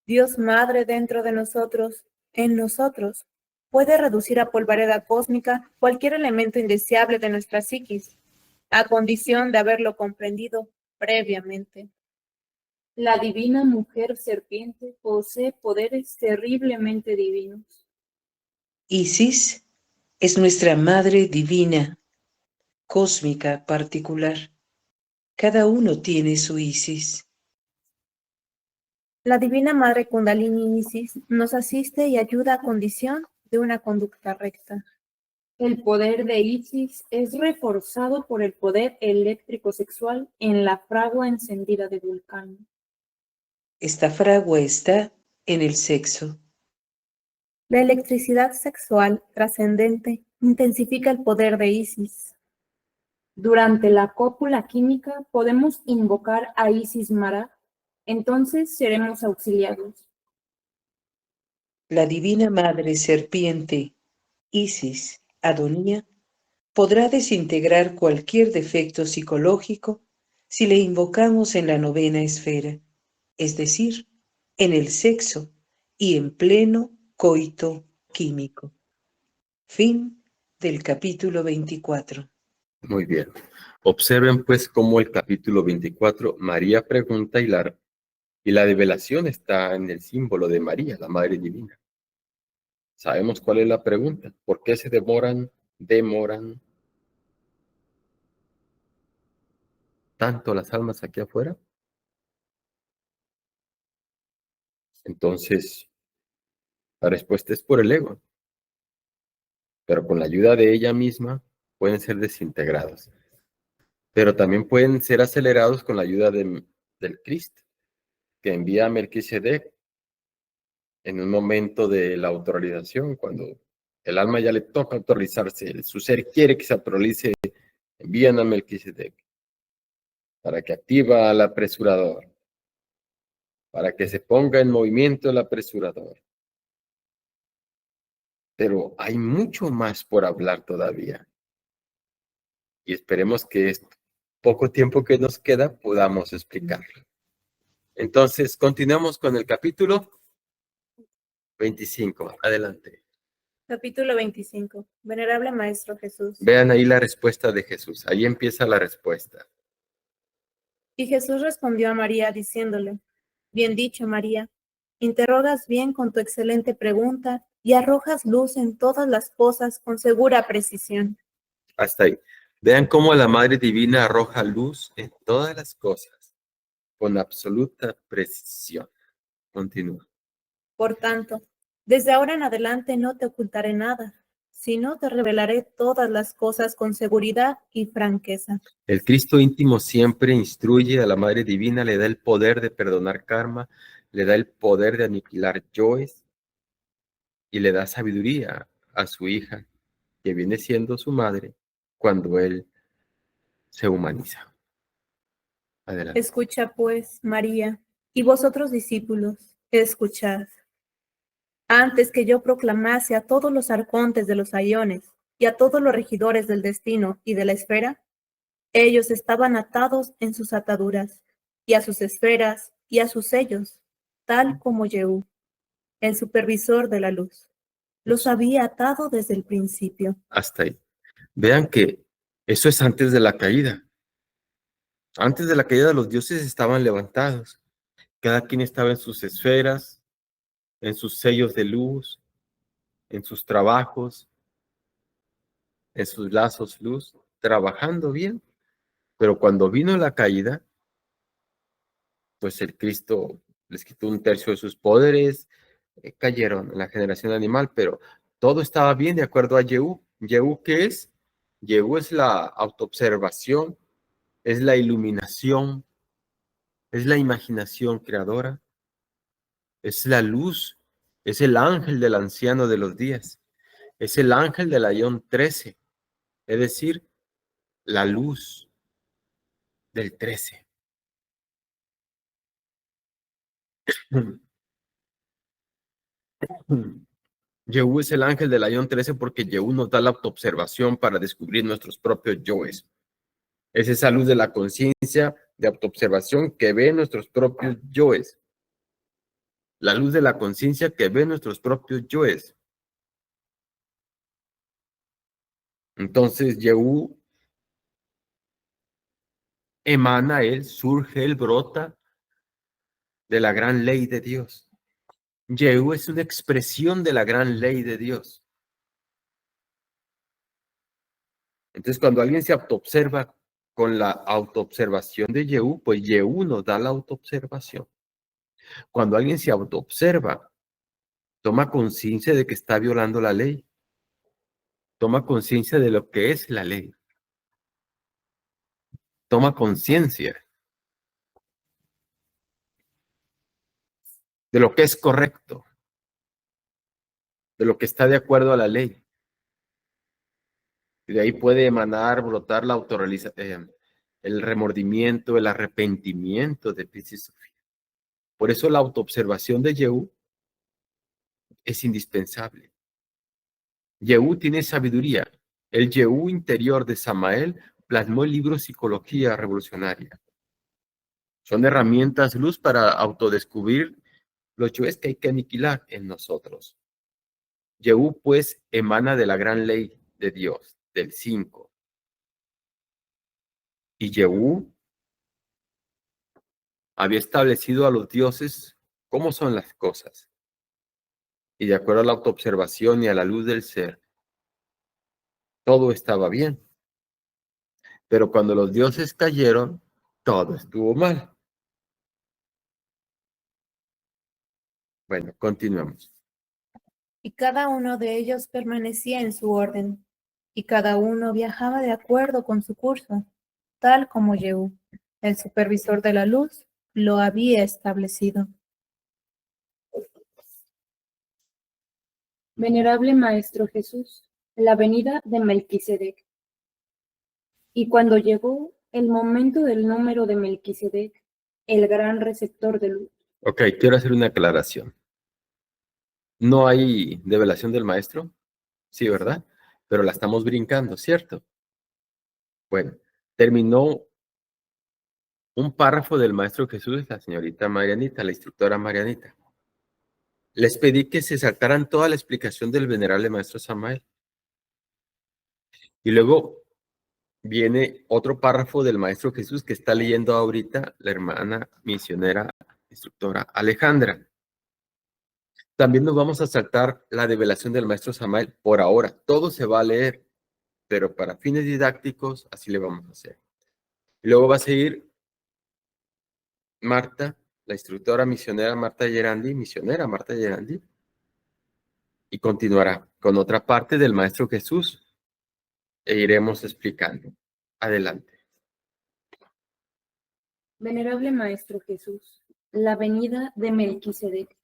Speaker 2: Dios Madre dentro de nosotros, en nosotros, puede reducir a polvareda cósmica cualquier elemento indeseable de nuestra psiquis, a condición de haberlo comprendido previamente.
Speaker 4: La divina mujer serpiente posee poderes terriblemente divinos.
Speaker 3: Isis es nuestra Madre Divina, cósmica particular. Cada uno tiene su Isis.
Speaker 2: La Divina Madre Kundalini Isis nos asiste y ayuda a condición de una conducta recta.
Speaker 4: El poder de Isis es reforzado por el poder eléctrico sexual en la fragua encendida de Vulcano.
Speaker 3: Esta fragua está en el sexo.
Speaker 2: La electricidad sexual trascendente intensifica el poder de Isis.
Speaker 4: Durante la cópula química podemos invocar a Isis Mara, entonces seremos auxiliados.
Speaker 3: La Divina Madre Serpiente, Isis, Adonía, podrá desintegrar cualquier defecto psicológico si le invocamos en la novena esfera, es decir, en el sexo y en pleno coito químico. Fin del capítulo 24.
Speaker 1: Muy bien. Observen pues cómo el capítulo 24, María pregunta y la develación está en el símbolo de María, la Madre Divina. Sabemos cuál es la pregunta. ¿Por qué se demoran tanto las almas aquí afuera? Entonces, la respuesta es por el ego. Pero con la ayuda de ella misma pueden ser desintegrados. Pero también pueden ser acelerados con la ayuda del Cristo, que envía a Melquisedec en un momento de la autorización, cuando el alma ya le toca autorizarse, su ser quiere que se autorice, envían a Melquisedec para que activa al apresurador, para que se ponga en movimiento el apresurador, Pero hay mucho más por hablar todavía. Y esperemos que este poco tiempo que nos queda podamos explicarlo. Entonces, continuamos con el capítulo 25. Adelante.
Speaker 2: Capítulo 25. Venerable Maestro Jesús.
Speaker 1: Vean ahí la respuesta de Jesús. Ahí empieza la respuesta.
Speaker 2: Y Jesús respondió a María diciéndole, bien dicho, María, interrogas bien con tu excelente pregunta y arrojas luz en todas las cosas con segura precisión.
Speaker 1: Hasta ahí. Vean cómo la Madre Divina arroja luz en todas las cosas con absoluta precisión. Continúa.
Speaker 2: Por tanto, desde ahora en adelante no te ocultaré nada, sino te revelaré todas las cosas con seguridad y franqueza.
Speaker 1: El Cristo íntimo siempre instruye a la Madre Divina, le da el poder de perdonar karma, le da el poder de aniquilar yoes y le da sabiduría a su hija, que viene siendo su madre, cuando él se humaniza. Adelante.
Speaker 2: Escucha pues, María, y vosotros discípulos, escuchad. Antes que yo proclamase a todos los arcontes de los aiones y a todos los regidores del destino y de la esfera, ellos estaban atados en sus ataduras, y a sus esferas y a sus sellos, tal como Jehú, el supervisor de la luz, los había atado desde el principio.
Speaker 1: Hasta ahí. Vean que eso es antes de la caída. Antes de la caída los dioses estaban levantados. Cada quien estaba en sus esferas, en sus sellos de luz, en sus trabajos, en sus lazos luz, trabajando bien. Pero cuando vino la caída, pues el Cristo les quitó un tercio de sus poderes, cayeron en la generación animal, pero todo estaba bien de acuerdo a Jehú. ¿Jehú qué es? Jehú es la autoobservación, es la iluminación, es la imaginación creadora, es la luz, es el ángel del anciano de los días, es el ángel del Aión 13, es decir, la luz del 13. Jehú es el ángel del Aión 13 porque Jehú nos da la autoobservación para descubrir nuestros propios yoes. Es esa luz de la conciencia de autoobservación que ve nuestros propios yoes. La luz de la conciencia que ve nuestros propios yoes. Entonces, Jehú emana, él surge, él brota de la gran ley de Dios. Jehú es una expresión de la gran ley de Dios. Entonces, cuando alguien se autoobserva con la autoobservación de Jehú, pues Jehú nos da la autoobservación. Cuando alguien se autoobserva, toma conciencia de que está violando la ley. Toma conciencia de lo que es la ley. Toma conciencia de lo que es correcto, de lo que está de acuerdo a la ley. Y de ahí puede emanar, brotar la autorrealización, el remordimiento, el arrepentimiento de Piscis Sofía. Por eso la autoobservación de Jehú es indispensable. Jehú tiene sabiduría. El Jehú interior de Samael plasmó el libro Psicología Revolucionaria. Son herramientas luz para autodescubrir los yoes que hay que aniquilar en nosotros. Jehú, pues, emana de la gran ley de Dios, del 5. Y Jehú había establecido a los dioses cómo son las cosas. Y de acuerdo a la autoobservación y a la luz del ser, todo estaba bien. Pero cuando los dioses cayeron, todo estuvo mal. Bueno, continuamos.
Speaker 2: Y cada uno de ellos permanecía en su orden, y cada uno viajaba de acuerdo con su curso, tal como Jehú, el supervisor de la luz, lo había establecido.
Speaker 4: Venerable Maestro Jesús, la venida de Melquisedec. Y cuando llegó el momento del número de Melquisedec, el gran receptor de luz.
Speaker 1: Ok, quiero hacer una aclaración. ¿No hay develación del maestro? Sí, ¿verdad? Pero la estamos brincando, ¿cierto? Bueno, terminó un párrafo del Maestro Jesús, la señorita Marianita, la instructora Marianita. Les pedí que se saltaran toda la explicación del venerable Maestro Samael. Y luego viene otro párrafo del Maestro Jesús que está leyendo ahorita la hermana misionera instructora Alejandra. También nos vamos a saltar la develación del Maestro Samael por ahora. Todo se va a leer, pero para fines didácticos así le vamos a hacer. Y luego va a seguir Marta, la instructora misionera Marta Gerandi, misionera Marta Gerandi, y continuará con otra parte del Maestro Jesús e iremos explicando. Adelante.
Speaker 4: Venerable Maestro Jesús, la venida de Melquisedec.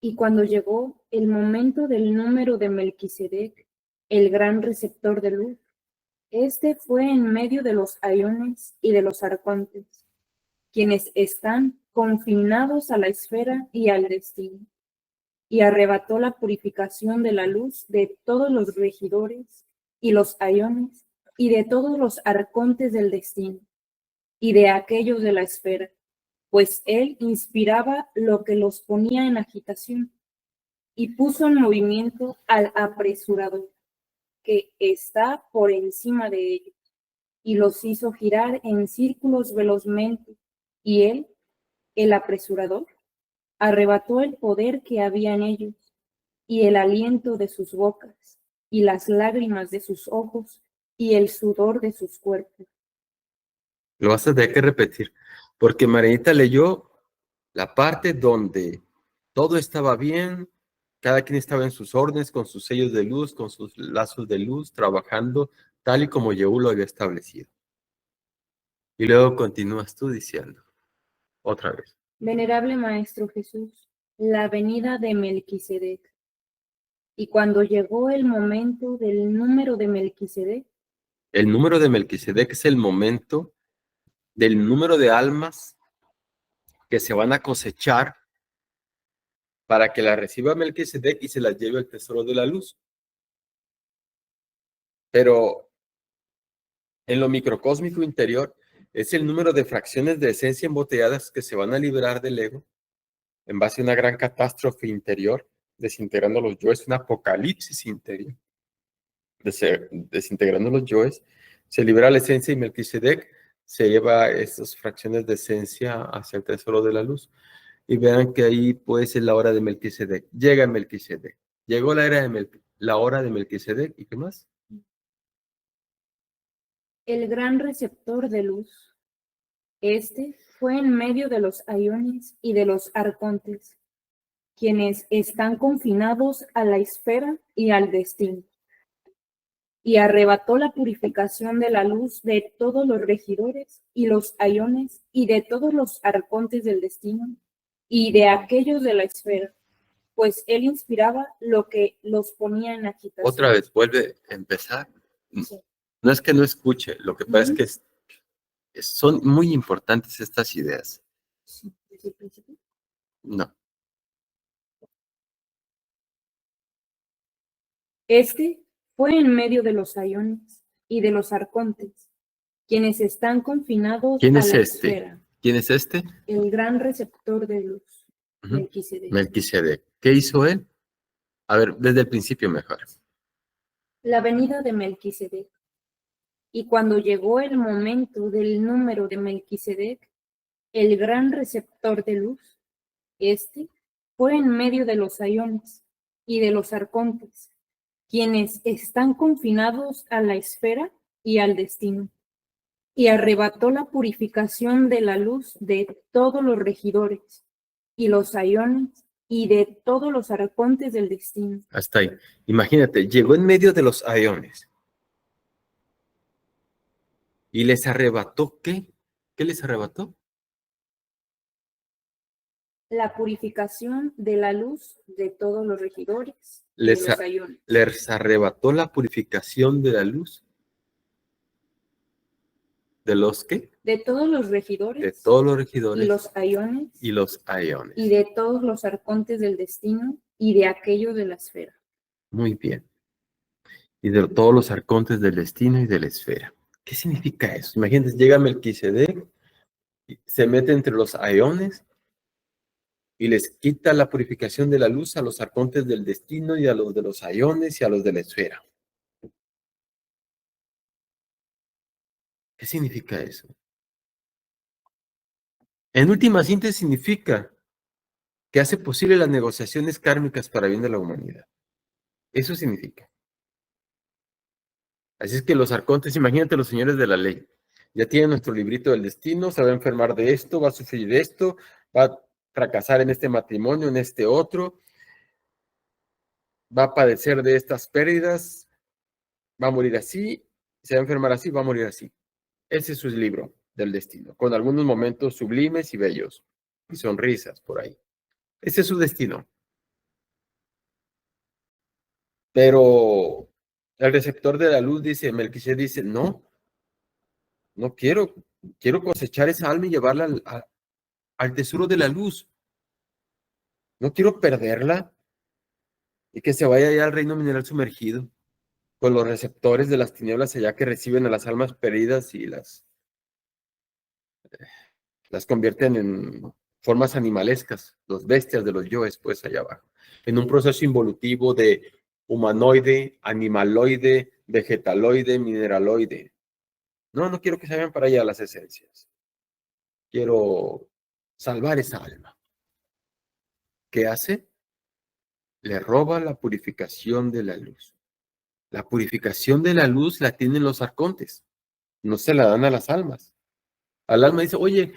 Speaker 4: Y cuando llegó el momento del número de Melquisedec, el gran receptor de luz, este fue en medio de los aiones y de los arcontes, quienes están confinados a la esfera y al destino, y arrebató la purificación de la luz de todos los regidores y los aiones y de todos los arcontes del destino, y de aquellos de la esfera, pues él inspiraba lo que los ponía en agitación, y puso en movimiento al apresurador, que está por encima de ellos, y los hizo girar en círculos velozmente, y él, el apresurador, arrebató el poder que había en ellos, y el aliento de sus bocas, y las lágrimas de sus ojos, y el sudor de sus cuerpos.
Speaker 1: Lo vas a tener que repetir, porque Marianita leyó la parte donde todo estaba bien, cada quien estaba en sus órdenes, con sus sellos de luz, con sus lazos de luz, trabajando tal y como Yehú lo había establecido. Y luego continúas tú diciendo, otra vez.
Speaker 4: Venerable Maestro Jesús, la venida de Melquisedec. Y cuando llegó el momento del número de Melquisedec,
Speaker 1: El número de Melquisedec es el momento del número de almas que se van a cosechar para que la reciba Melquisedec y se las lleve al tesoro de la luz. Pero en lo microcósmico interior es el número de fracciones de esencia embotelladas que se van a liberar del ego en base a una gran catástrofe interior, desintegrando los yoes, un apocalipsis interior, desintegrando los yoes, se libera la esencia y Melquisedec se lleva esas fracciones de esencia hacia el tesoro de la luz. Y vean que ahí puede ser la hora de Melquisedec. Llega Melquisedec. Llegó la hora de Melquisedec. ¿Y qué más?
Speaker 4: el gran receptor de luz. Este fue en medio de los aiones y de los arcontes, quienes están confinados a la esfera y al destino, y arrebató la purificación de la luz de todos los regidores y los aiones y de todos los arcontes del destino y de aquellos de la esfera, pues él inspiraba lo que los ponía en agitación.
Speaker 1: Otra vez, vuelve a empezar.
Speaker 4: Sí.
Speaker 1: No es que no escuche, lo que pasa es que son muy importantes estas ideas.
Speaker 4: Sí, ¿desde el principio?
Speaker 1: No.
Speaker 4: Este fue en medio de los aiones y de los arcontes, quienes están confinados
Speaker 1: ¿Quién
Speaker 4: a
Speaker 1: es
Speaker 4: la
Speaker 1: este?
Speaker 4: esfera,
Speaker 1: ¿Quién es este?
Speaker 4: el gran receptor de luz,
Speaker 1: Ujú.
Speaker 4: Melquisedec.
Speaker 1: Melquisedec. ¿Qué hizo él? A ver, desde el principio mejor.
Speaker 4: La venida de Melquisedec. Y cuando llegó el momento del número de Melquisedec, el gran receptor de luz, este fue en medio de los aiones y de los arcontes, quienes están confinados a la esfera y al destino, y arrebató la purificación de la luz de todos los regidores y los aiones y de todos los arcontes del destino.
Speaker 1: Hasta ahí. Imagínate, llegó en medio de los aiones y les arrebató, ¿qué? ¿Qué les arrebató?
Speaker 4: La purificación de la luz de todos los regidores y de
Speaker 1: Les,
Speaker 4: los aiones.
Speaker 1: les arrebató la purificación de la luz. ¿De los qué?
Speaker 4: De todos los regidores
Speaker 1: De todos los regidores
Speaker 4: y los aiones
Speaker 1: y los aiones.
Speaker 4: y de todos los arcontes del destino y de aquellos de la esfera.
Speaker 1: Muy bien. Y de todos los arcontes del destino y de la esfera. ¿Qué significa eso? Imagínense, llega Melquisedec, se mete entre los aeones y les quita la purificación de la luz a los arcontes del destino y a los de los aeones y a los de la esfera. ¿Qué significa eso? En última síntesis significa que hace posible las negociaciones kármicas para bien de la humanidad. Eso significa. Así es que los arcontes, imagínate los señores de la ley, ya tienen nuestro librito del destino, se va a enfermar de esto, va a sufrir de esto, va a fracasar en este matrimonio, en este otro, va a padecer de estas pérdidas, va a morir así, se va a enfermar así, va a morir así. Ese es su libro del destino, con algunos momentos sublimes y bellos, y sonrisas por ahí. Ese es su destino. Pero el receptor de la luz dice, Melquisedec dice, no quiero, quiero cosechar esa alma y llevarla al tesoro de la luz. No quiero perderla y que se vaya allá al reino mineral sumergido, con los receptores de las tinieblas allá que reciben a las almas perdidas y las convierten en formas animalescas, los bestias de los yoes, pues allá abajo, en un proceso involutivo de humanoide, animaloide, vegetaloide, mineraloide. No quiero que se vayan para allá las esencias. Quiero salvar esa alma. ¿Qué hace? Le roba la purificación de la luz. La purificación de la luz la tienen los arcontes, no se la dan a las almas. Al alma dice, oye,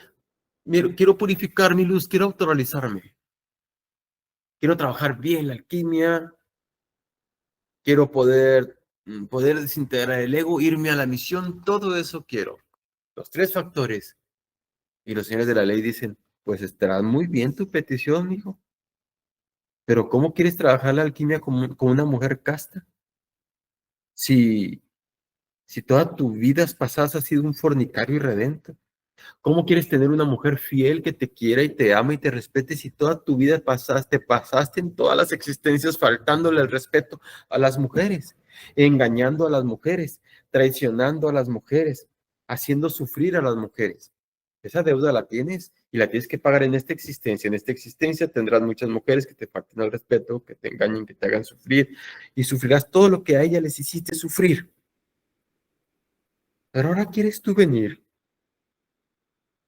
Speaker 1: quiero purificar mi luz, quiero autorrealizarme, quiero trabajar bien la alquimia, quiero poder desintegrar el ego, irme a la misión, todo eso quiero. Los 3 factores. Y los señores de la ley dicen, pues estará muy bien tu petición, hijo. Pero ¿cómo quieres trabajar la alquimia con una mujer casta? Si toda tu vida pasada has sido un fornicario irredento. ¿Cómo quieres tener una mujer fiel que te quiera y te ama y te respete si toda tu vida pasaste en todas las existencias faltándole el respeto a las mujeres, engañando a las mujeres, traicionando a las mujeres, haciendo sufrir a las mujeres? Esa deuda la tienes y la tienes que pagar en esta existencia. En esta existencia tendrás muchas mujeres que te falten al respeto, que te engañen, que te hagan sufrir y sufrirás todo lo que a ellas les hiciste sufrir. Pero ahora quieres tú venir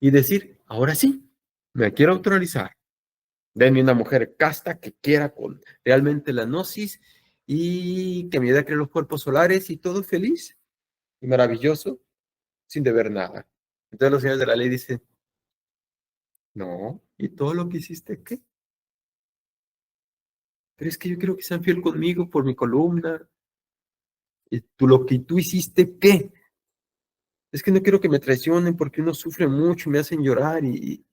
Speaker 1: y decir, ahora sí, me quiero autorrealizar. Denme una mujer casta que quiera con realmente la gnosis y que me ayude a crear los cuerpos solares y todo feliz y maravilloso sin deber nada. Entonces los señores de la ley dicen, no, ¿y todo lo que hiciste qué? Pero es que yo quiero que sean fiel conmigo por mi columna. ¿Y lo que tú hiciste qué? Es que no quiero que me traicionen porque uno sufre mucho, me hacen llorar y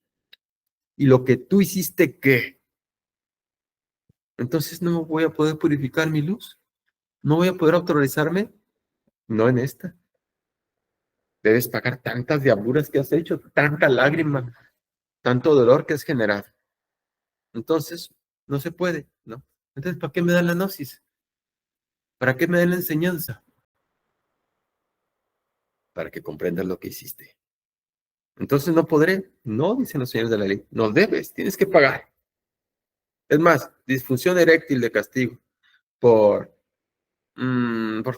Speaker 1: lo que tú hiciste qué. Entonces no voy a poder purificar mi luz. No voy a poder autorrealizarme. No en esta. Debes pagar tantas diabluras que has hecho, tanta lágrima, tanto dolor que has generado. Entonces, no se puede, ¿no? Entonces, ¿para qué me dan la gnosis? ¿Para qué me dan la enseñanza? Para que comprendas lo que hiciste. Entonces, ¿no podré? No, dicen los señores de la ley. No debes, tienes que pagar. Es más, disfunción eréctil de castigo por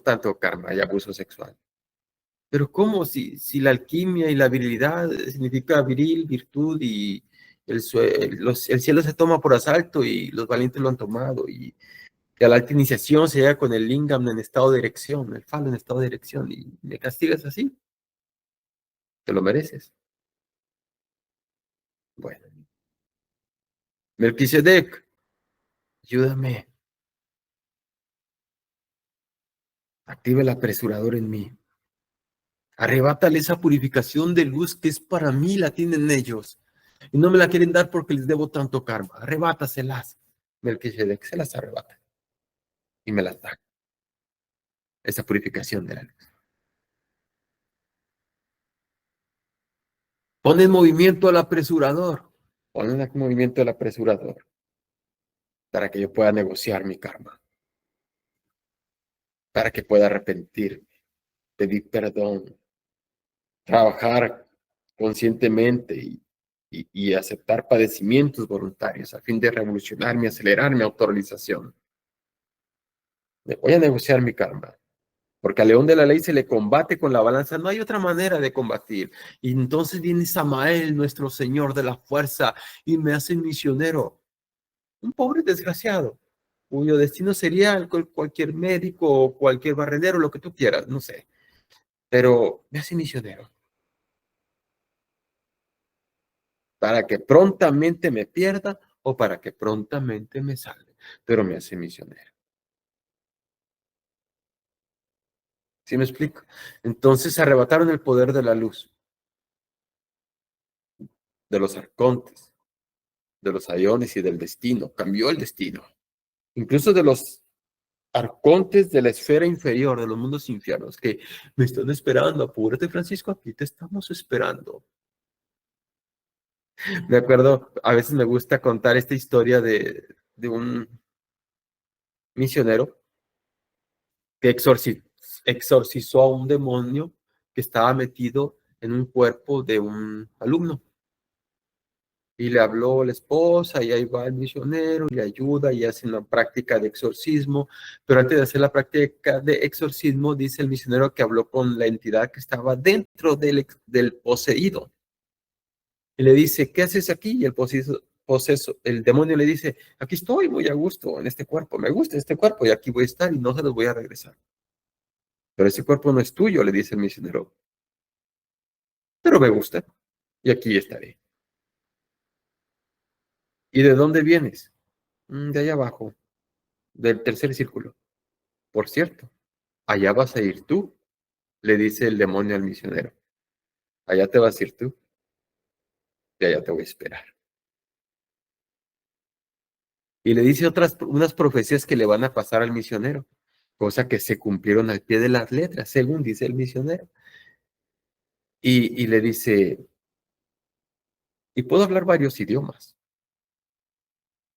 Speaker 1: tanto karma y abuso sexual. Pero ¿cómo? Si la alquimia y la virilidad significa viril, virtud y el cielo se toma por asalto y los valientes lo han tomado y a la alta iniciación se llega con el lingam en estado de erección, el falo en estado de erección y me castigas así, te lo mereces. Bueno, Melquisedec, ayúdame, activa el apresurador en mí. Arrebátale esa purificación de luz que es para mí, la tienen ellos. Y no me la quieren dar porque les debo tanto karma. Arrebátaselas. Melquisedec se las arrebata. Y me las da. Esa purificación de la luz. Pon en movimiento al apresurador. Pon en movimiento al apresurador. Para que yo pueda negociar mi karma. para que pueda arrepentirme, pedir perdón, trabajar conscientemente y aceptar padecimientos voluntarios a fin de revolucionar y acelerar mi autorrealización. Me voy a negociar mi karma. Porque al león de la ley se le combate con la balanza. No hay otra manera de combatir. Y entonces viene Samael, nuestro Señor de la fuerza, y me hace misionero. Un pobre desgraciado, cuyo destino sería cualquier médico o cualquier barrendero, lo que tú quieras, no sé. Pero me hace misionero. Para que prontamente me pierda o para que prontamente me salve. Pero me hace misionero. ¿Sí me explico? Entonces arrebataron el poder de la luz, de los arcontes, de los aiones y del destino. Cambió el destino. Incluso de los arcontes de la esfera inferior, de los mundos infiernos, que me están esperando. Apúrate, Francisco, aquí te estamos esperando. Me acuerdo, a veces me gusta contar esta historia de un misionero que exorcizó a un demonio que estaba metido en un cuerpo de un alumno. Y le habló la esposa, y ahí va el misionero, y le ayuda, y hace una práctica de exorcismo. Pero antes de hacer la práctica de exorcismo, dice el misionero que habló con la entidad que estaba dentro del poseído. Y le dice, ¿qué haces aquí? Y el el demonio le dice, aquí estoy muy a gusto en este cuerpo, me gusta este cuerpo, y aquí voy a estar, y no se los voy a regresar. Pero ese cuerpo no es tuyo, le dice el misionero. Pero me gusta, y aquí estaré. ¿Y de dónde vienes? De allá abajo, del tercer círculo. Por cierto, allá vas a ir tú, le dice el demonio al misionero. Allá te vas a ir tú, y allá te voy a esperar. Y le dice unas profecías que le van a pasar al misionero, cosa que se cumplieron al pie de las letras, según dice el misionero. Y le dice, y puedo hablar varios idiomas.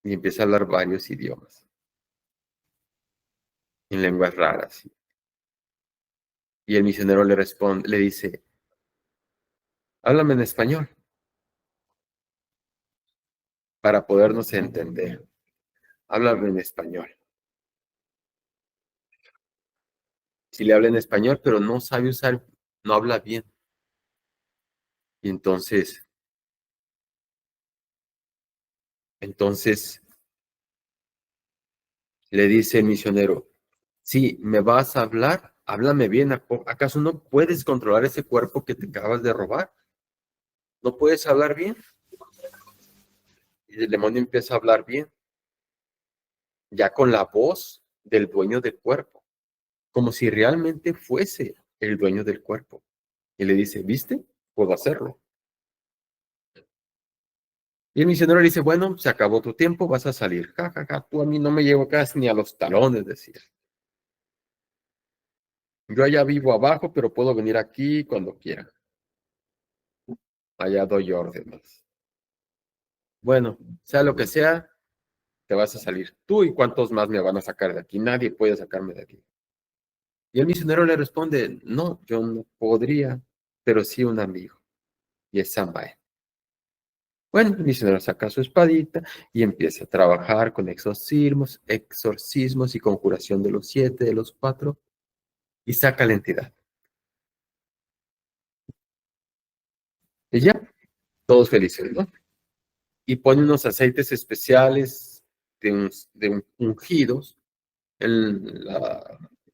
Speaker 1: Y empieza a hablar varios idiomas, en lenguas raras. Y el misionero le responde, le dice, háblame en español, para podernos entender. Háblame en español. Si le habla en español, pero no sabe usar, no habla bien. Y entonces le dice el misionero, si me vas a hablar, háblame bien. ¿Acaso no puedes controlar ese cuerpo que te acabas de robar? ¿No puedes hablar bien? Y el demonio empieza a hablar bien, ya con la voz del dueño del cuerpo, como si realmente fuese el dueño del cuerpo. Y le dice, ¿viste? Puedo hacerlo. Y el misionero le dice, bueno, se acabó tu tiempo, vas a salir. Ja, ja, ja, tú a mí no me llevo casi ni a los talones, decía. Yo allá vivo abajo, pero puedo venir aquí cuando quiera. Allá doy órdenes. Bueno, sea lo que sea, te vas a salir. Tú y cuántos más me van a sacar de aquí. Nadie puede sacarme de aquí. Y el misionero le responde, no, yo no podría, pero sí un amigo. Y es Samael. Bueno, el misionero saca su espadita y empieza a trabajar con exorcismos y conjuración de los 7, de los 4, y saca la entidad. Y ya, todos felices, ¿no? Y pone unos aceites especiales de ungidos en los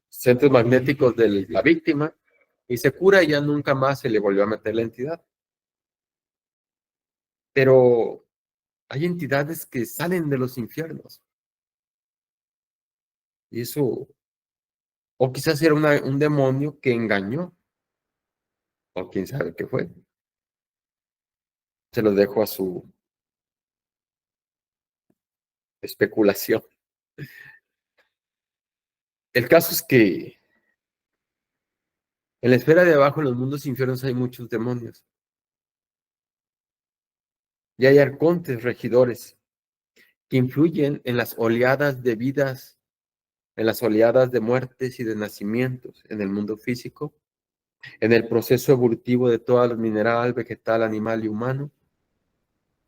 Speaker 1: centros magnéticos de la víctima y se cura y ya nunca más se le volvió a meter la entidad. Pero hay entidades que salen de los infiernos. Y eso, o quizás era un demonio que engañó, o quién sabe qué fue. Se lo dejo a su especulación. El caso es que en la esfera de abajo, en los mundos infiernos, hay muchos demonios. Y hay arcontes regidores que influyen en las oleadas de vidas en las oleadas de muertes y de nacimientos en el mundo físico, en el proceso evolutivo de todo el mineral, vegetal, animal y humano,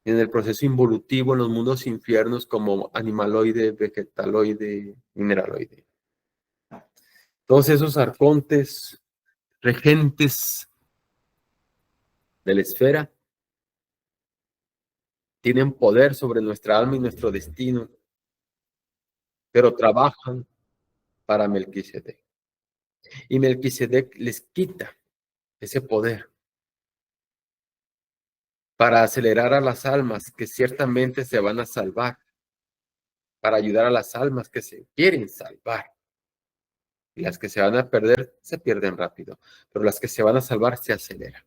Speaker 1: y en el proceso involutivo en los mundos infiernos como animaloide, vegetaloide, mineraloide. Todos esos arcontes, regentes de la esfera, tienen poder sobre nuestra alma y nuestro destino, pero trabajan para Melquisedec. Y Melquisedec les quita ese poder para acelerar a las almas que ciertamente se van a salvar, para ayudar a las almas que se quieren salvar. Y las que se van a perder se pierden rápido, pero las que se van a salvar se acelera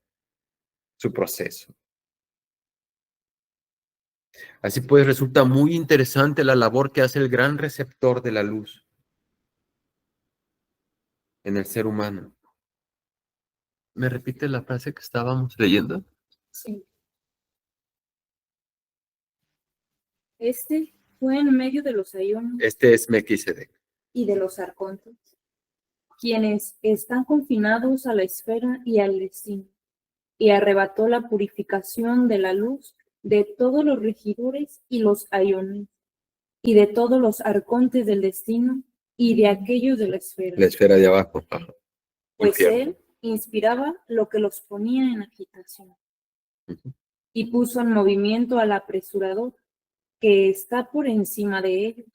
Speaker 1: su proceso. Así pues, resulta muy interesante la labor que hace el gran receptor de la luz en el ser humano. ¿Me repite la frase que estábamos leyendo?
Speaker 4: Sí. Este fue en medio de los ayunos
Speaker 1: Este es Melquisedec.
Speaker 4: y de los arcontes, quienes están confinados a la esfera y al destino, y arrebató la purificación de la luz de todos los regidores y los ayones, y de todos los arcontes del destino, y de aquellos de la
Speaker 1: La esfera de abajo. Ajá.
Speaker 4: pues
Speaker 1: Infierno.
Speaker 4: él inspiraba lo que los ponía en agitación,
Speaker 1: Ujú.
Speaker 4: y puso en movimiento al apresurador, que está por encima de ellos,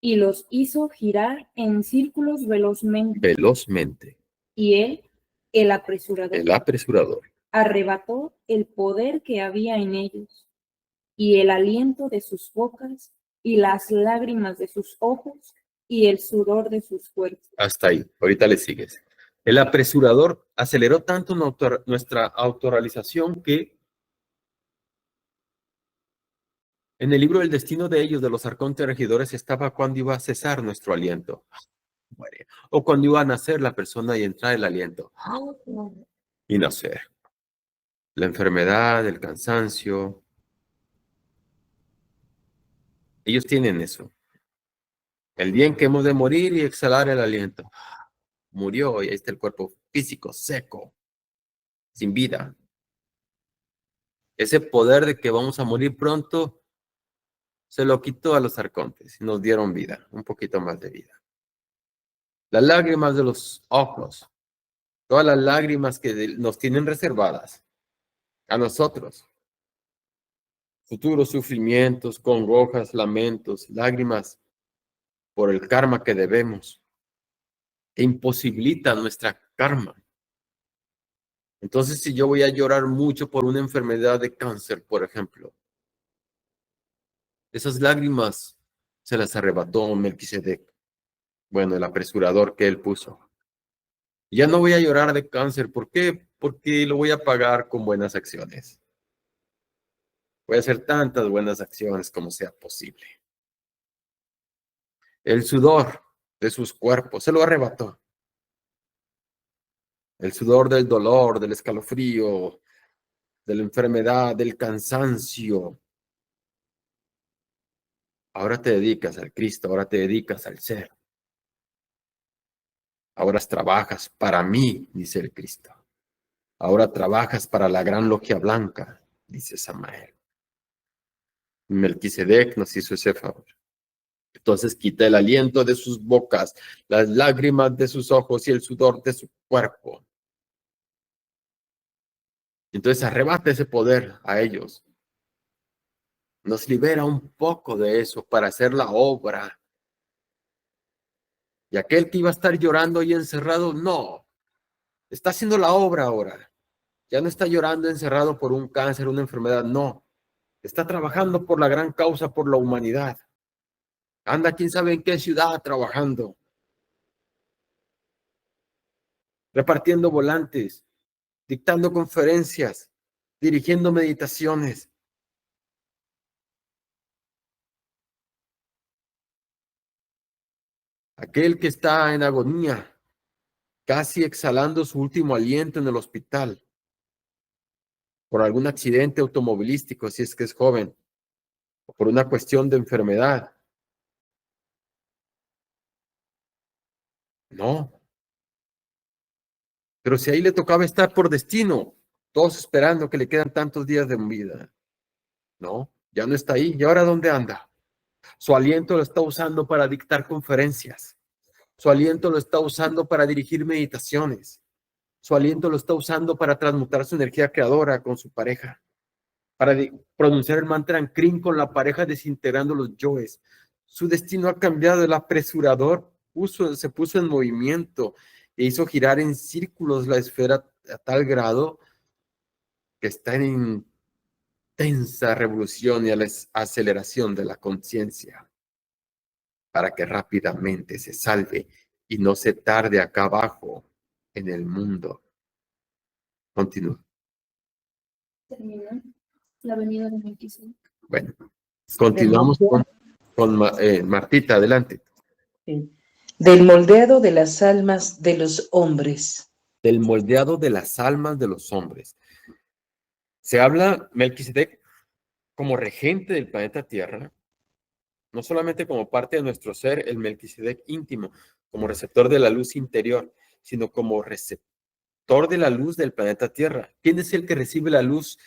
Speaker 4: y los hizo girar en círculos velozmente,
Speaker 1: Velozmente.
Speaker 4: y él, el apresurador,
Speaker 1: El apresurador.
Speaker 4: arrebató el poder que había en ellos, y el aliento de sus bocas, y las lágrimas de sus ojos, y el sudor de sus cuerpos.
Speaker 1: Hasta ahí. Ahorita le sigues. El apresurador aceleró tanto nuestra autorrealización que en el libro del destino de ellos, de los arcontes regidores, estaba cuando iba a cesar nuestro aliento. Muere. O cuando iba a nacer la persona y entrar el aliento. Y nacer. La enfermedad, el cansancio. Ellos tienen eso. El día en que hemos de morir y exhalar el aliento. Murió y ahí está el cuerpo físico, seco, sin vida. Ese poder de que vamos a morir pronto se lo quitó a los arcontes y nos dieron vida, un poquito más de vida. Las lágrimas de los ojos, todas las lágrimas que nos tienen reservadas a nosotros. Futuros sufrimientos, congojas, lamentos, lágrimas por el karma que debemos. E imposibilita nuestra karma. Entonces, si yo voy a llorar mucho por una enfermedad de cáncer, por ejemplo, esas lágrimas se las arrebató Melquisedec. Bueno, el apresurador que él puso. Ya no voy a llorar de cáncer. ¿Por qué? Porque lo voy a pagar con buenas acciones. Voy a hacer tantas buenas acciones como sea posible. El sudor de sus cuerpos se lo arrebató. El sudor del dolor, del escalofrío, de la enfermedad, del cansancio. Ahora te dedicas al Cristo, ahora te dedicas al ser. Ahora trabajas para mí, dice el Cristo. Ahora trabajas para la gran logia blanca, dice Samael. Melquisedec nos hizo ese favor. Entonces quita el aliento de sus bocas, las lágrimas de sus ojos y el sudor de su cuerpo. Entonces arrebata ese poder a ellos. Nos libera un poco de eso para hacer la obra. Y aquel que iba a estar llorando y encerrado, no. Está haciendo la obra ahora. Ya no está llorando encerrado por un cáncer, una enfermedad, no. Está trabajando por la gran causa, por la humanidad. Anda, quién sabe en qué ciudad trabajando. Repartiendo volantes, dictando conferencias, dirigiendo meditaciones. Aquel que está en agonía, casi exhalando su último aliento en el hospital, por algún accidente automovilístico, si es que es joven, o por una cuestión de enfermedad. No. Pero si ahí le tocaba estar por destino, todos esperando que le quedan tantos días de vida. No, ya no está ahí. ¿Y ahora dónde anda? Su aliento lo está usando para dictar conferencias. Su aliento lo está usando para dirigir meditaciones. Su aliento lo está usando para transmutar su energía creadora con su pareja. Para pronunciar el mantra Ankrin con la pareja desintegrando los yoes. Su destino ha cambiado. El apresurador se puso en movimiento e hizo girar en círculos la esfera a tal grado que está en intensa revolución y a la aceleración de la conciencia para que rápidamente se salve y no se tarde acá abajo en el mundo. Continúa.
Speaker 4: Termina la venida de Melquisedec.
Speaker 1: Bueno, continuamos con Martita, adelante.
Speaker 3: Sí. Del moldeado de las almas de los hombres.
Speaker 1: Del moldeado de las almas de los hombres. Se habla Melquisedec como regente del planeta Tierra, no solamente como parte de nuestro ser, el Melquisedec íntimo, como receptor de la luz interior, sino como receptor de la luz del planeta Tierra. ¿Quién es el que recibe la luz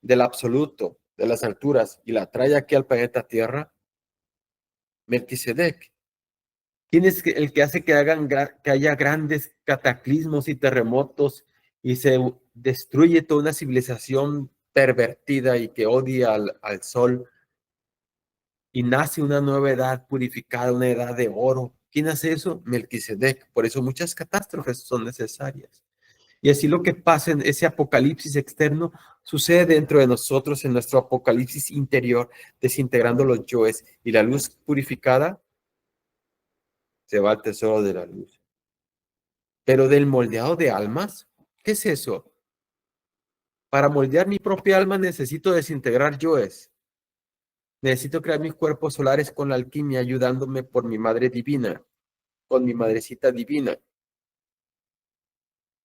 Speaker 1: del absoluto, de las alturas, y la trae aquí al planeta Tierra? Melquisedec. ¿Quién es el que hace que haya grandes cataclismos y terremotos y se destruye toda una civilización pervertida y que odia al sol y nace una nueva edad purificada, una edad de oro? ¿Quién hace eso? Melquisedec. Por eso muchas catástrofes son necesarias. Y así lo que pasa en ese apocalipsis externo sucede dentro de nosotros, en nuestro apocalipsis interior, desintegrando los yoes, y la luz purificada se va al tesoro de la luz. Pero del moldeado de almas, ¿qué es eso? Para moldear mi propia alma necesito desintegrar yoes. Necesito crear mis cuerpos solares con la alquimia, ayudándome por mi madre divina, con mi madrecita divina.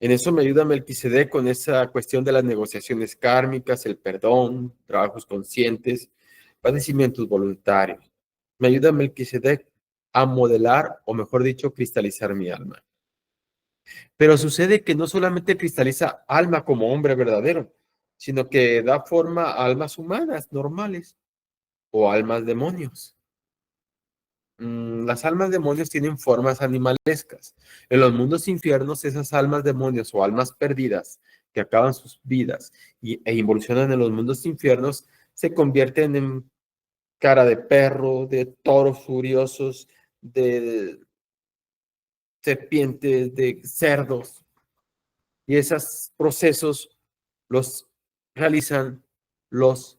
Speaker 1: En eso me ayuda Melquisedec con esa cuestión de las negociaciones kármicas, el perdón, trabajos conscientes, padecimientos voluntarios. Me ayuda Melquisedec a modelar, o mejor dicho, cristalizar mi alma. Pero sucede que no solamente cristaliza alma como hombre verdadero, sino que da forma a almas humanas normales o almas demonios. Las almas demonios tienen formas animalescas. En los mundos infiernos, esas almas demonios o almas perdidas que acaban sus vidas e involucionan en los mundos infiernos se convierten en cara de perro, de toros furiosos, de serpientes, de cerdos. Y esos procesos los realizan los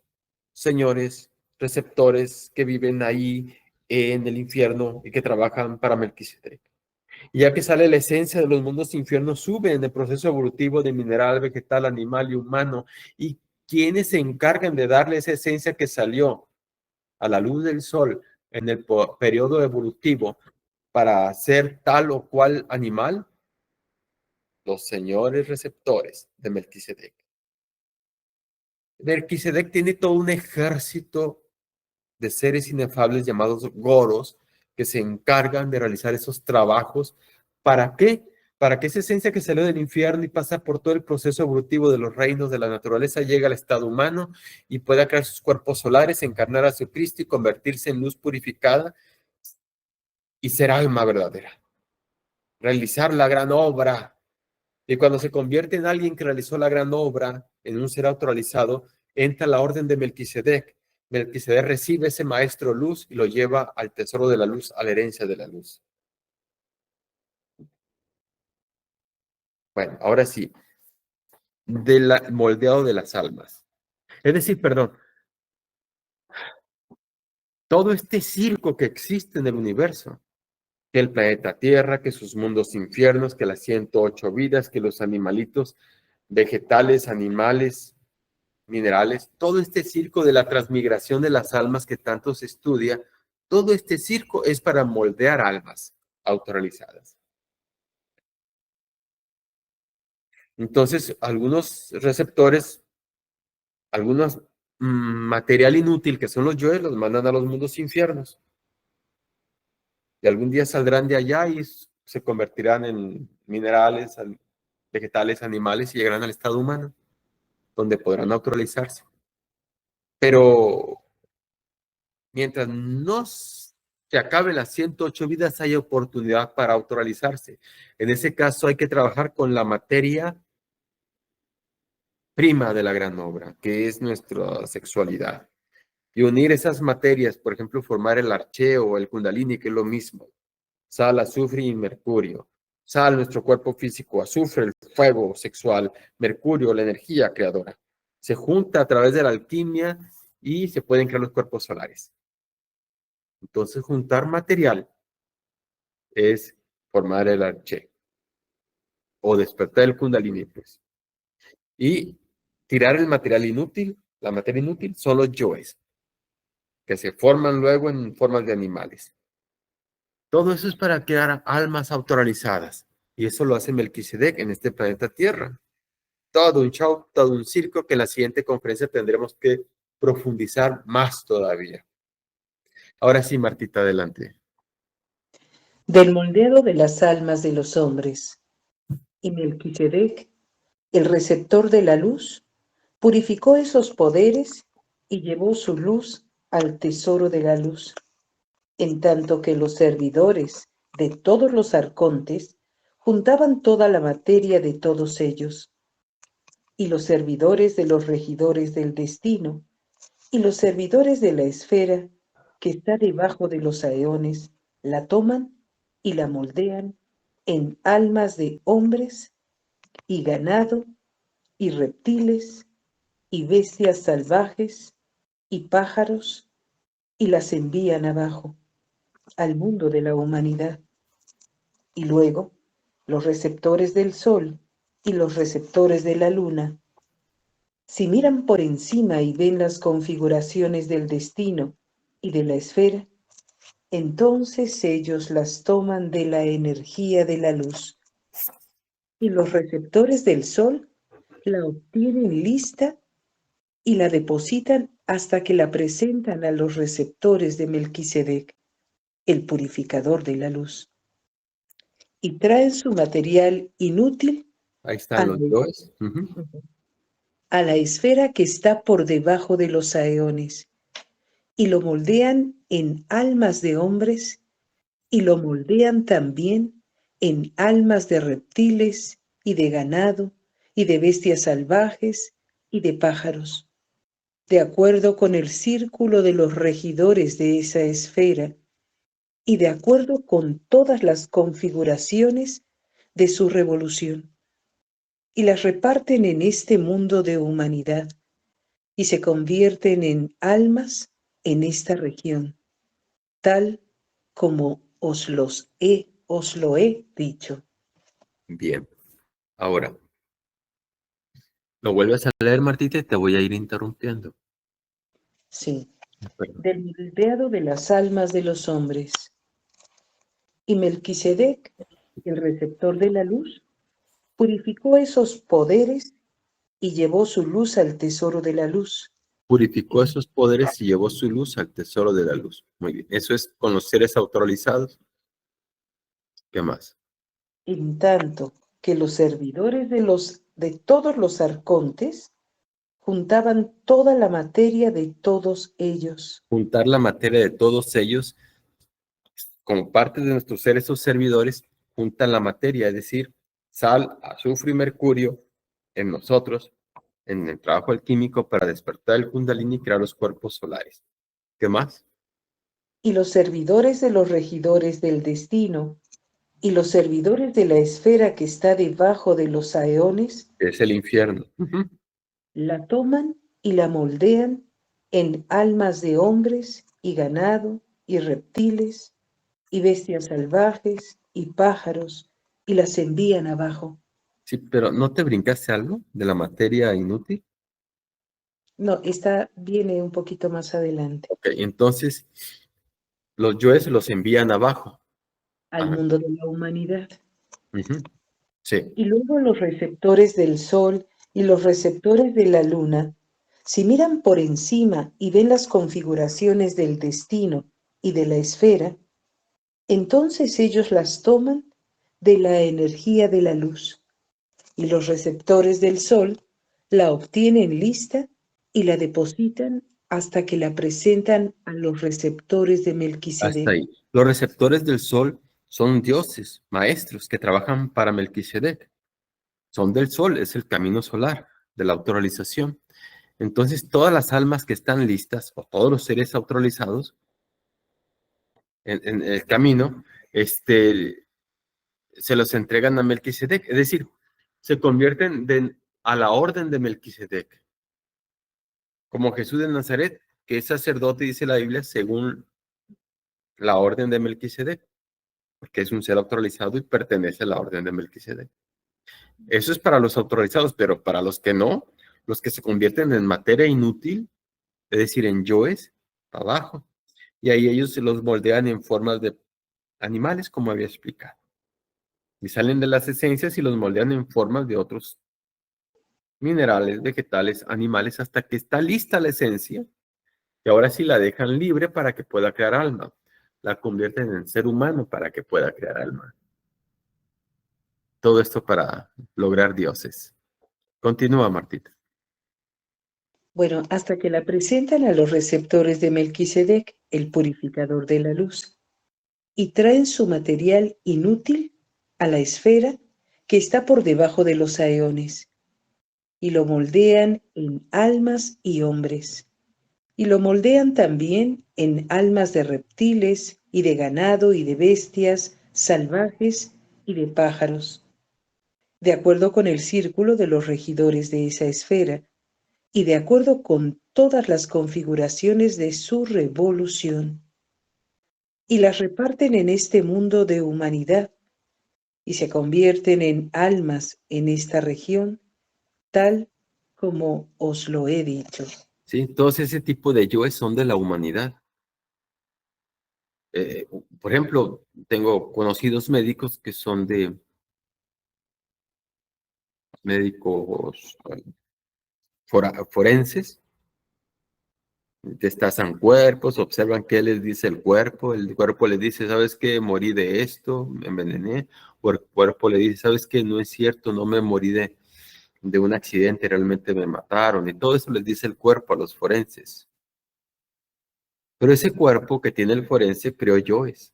Speaker 1: señores receptores que viven ahí en el infierno y que trabajan para Melquisedec. Y ya que sale la esencia de los mundos infiernos, sube en el proceso evolutivo de mineral, vegetal, animal y humano. ¿Y quienes se encargan de darle esa esencia que salió a la luz del sol en el periodo evolutivo para ser tal o cual animal? Los señores receptores de Melquisedec. Melquisedec tiene todo un ejército de seres inefables llamados goros que se encargan de realizar esos trabajos. ¿Para qué? Para que esa esencia que salió del infierno y pasa por todo el proceso evolutivo de los reinos de la naturaleza llegue al estado humano y pueda crear sus cuerpos solares, encarnar a su Cristo y convertirse en luz purificada y ser alma verdadera. Realizar la gran obra. Y cuando se convierte en alguien que realizó la gran obra, en un ser autorrealizado, entra la orden de Melquisedec. Melquisedec recibe ese maestro luz y lo lleva al tesoro de la luz, a la herencia de la luz. Bueno, ahora sí, del moldeado de las almas. Es decir, perdón, todo este circo que existe en el universo, que el planeta Tierra, que sus mundos infiernos, que las 108 vidas, que los animalitos, vegetales, animales, minerales, todo este circo de la transmigración de las almas que tanto se estudia, todo este circo es para moldear almas autorrealizadas. Entonces, algunos receptores, algunos material inútil que son los yoes, los mandan a los mundos infiernos. Y algún día saldrán de allá y se convertirán en minerales, vegetales, animales y llegarán al estado humano, donde podrán naturalizarse. Pero mientras no se acaben las 108 vidas, hay oportunidad para autorrealizarse. En ese caso hay que trabajar con la materia prima de la gran obra, que es nuestra sexualidad. Y unir esas materias, por ejemplo, formar el archeo o el kundalini, que es lo mismo. Sal, azufre y mercurio. Sal, nuestro cuerpo físico, azufre, el fuego sexual, mercurio, la energía creadora. Se junta a través de la alquimia y se pueden crear los cuerpos solares. Entonces, juntar material es formar el arché o despertar el kundalini, pues. Y tirar el material inútil, la materia inútil, son los yoes, que se forman luego en formas de animales. Todo eso es para crear almas autorrealizadas. Y eso lo hace Melquisedec en este planeta Tierra. Todo un show, todo un circo que en la siguiente conferencia tendremos que profundizar más todavía. Ahora sí, Martita, adelante.
Speaker 3: Del moldeado de las almas de los hombres. Y Melquisedec, el receptor de la luz, purificó esos poderes y llevó su luz al tesoro de la luz, en tanto que los servidores de todos los arcontes juntaban toda la materia de todos ellos, y los servidores de los regidores del destino, y los servidores de la esfera que está debajo de los aeones, la toman y la moldean en almas de hombres y ganado y reptiles y bestias salvajes y pájaros, y las envían abajo, al mundo de la humanidad. Y luego, los receptores del sol y los receptores de la luna, si miran por encima y ven las configuraciones del destino y de la esfera, entonces ellos las toman de la energía de la luz. Y los receptores del sol la obtienen lista y la depositan hasta que la presentan a los receptores de Melquisedec, el purificador de la luz, y traen su material inútil
Speaker 1: Ahí están los yoes.
Speaker 3: a la esfera que está por debajo de los aeones, y lo moldean en almas de hombres, y lo moldean también en almas de reptiles y de ganado, y de bestias salvajes y de pájaros, de acuerdo con el círculo de los regidores de esa esfera, y de acuerdo con todas las configuraciones de su revolución, y las reparten en este mundo de humanidad, y se convierten en almas en esta región, tal como os lo he dicho.
Speaker 1: Bien. Ahora, lo vuelves a leer, Martita, y te voy a ir interrumpiendo.
Speaker 3: Sí,
Speaker 1: Perdón.
Speaker 3: del moldeado de las almas de los hombres. Y Melquisedec, el receptor de la luz, purificó esos poderes y llevó su luz al tesoro de la luz.
Speaker 1: Purificó esos poderes y llevó su luz al tesoro de la luz. Muy bien. Eso es con los seres autorrealizados. ¿Qué más?
Speaker 3: En tanto que los servidores de todos los arcontes juntaban toda la materia de todos ellos.
Speaker 1: Juntar la materia de todos ellos como parte de nuestros seres o servidores, juntan la materia, es decir, sal, azufre y mercurio en nosotros, en el trabajo alquímico para despertar el kundalini y crear los cuerpos solares. ¿Qué más?
Speaker 3: Y los servidores de los regidores del destino, y los servidores de la esfera que está debajo de los aeones,
Speaker 1: Es el infierno.
Speaker 3: la toman y la moldean en almas de hombres y ganado y reptiles y bestias salvajes y pájaros, y las envían abajo.
Speaker 1: Sí, pero ¿no te brincaste algo de la materia inútil?
Speaker 3: No, esta viene un poquito más adelante,
Speaker 1: Ok, entonces los yoes los envían abajo.
Speaker 3: al
Speaker 1: Ajá.
Speaker 3: mundo de la humanidad.
Speaker 1: Sí.
Speaker 3: Y luego los receptores del sol y los receptores de la luna, si miran por encima y ven las configuraciones del destino y de la esfera, entonces ellos las toman de la energía de la luz, y los receptores del sol la obtienen lista y la depositan hasta que la presentan a los receptores de
Speaker 1: Hasta
Speaker 3: Melquisedec.
Speaker 1: ahí. Los receptores del sol son dioses, maestros que trabajan para Melquisedec. Son del sol, es el camino solar de la autoralización. Entonces, todas las almas que están listas, o todos los seres autoralizados en el camino, se los entregan a Melquisedec. Es decir, se convierten a la orden de Melquisedec. Como Jesús de Nazaret, que es sacerdote, dice la Biblia, según la orden de Melquisedec, porque es un ser autoralizado y pertenece a la orden de Melquisedec. Eso es para los autorizados, pero para los que no, los que se convierten en materia inútil, es decir, en yoes, abajo. Y ahí ellos se los moldean en formas de animales, como había explicado. Y salen de las esencias y los moldean en formas de otros minerales, vegetales, animales, hasta que está lista la esencia. Y ahora sí la dejan libre para que pueda crear alma. La convierten en ser humano para que pueda crear alma. Todo esto para lograr dioses. Continúa, Martita.
Speaker 3: Bueno, hasta que la presentan a los receptores de Melquisedec, el purificador de la luz, y traen su material inútil a la esfera que está por debajo de los aeones, y lo moldean en almas y hombres, y lo moldean también en almas de reptiles y de ganado y de bestias salvajes y de pájaros, de acuerdo con el círculo de los regidores de esa esfera, y de acuerdo con todas las configuraciones de su revolución, y las reparten en este mundo de humanidad, y se convierten en almas en esta región, tal como os lo he dicho.
Speaker 1: Sí, todos ese tipo de yoes son de la humanidad. Por ejemplo, tengo conocidos médicos que son de médicos forenses, destazan cuerpos, observan qué les dice el cuerpo les dice, ¿sabes qué? Morí de esto, me envenené, o el cuerpo le dice, ¿sabes qué? No es cierto, no me morí de un accidente, realmente me mataron, y todo eso les dice el cuerpo a los forenses. Pero ese cuerpo que tiene el forense creó yoes.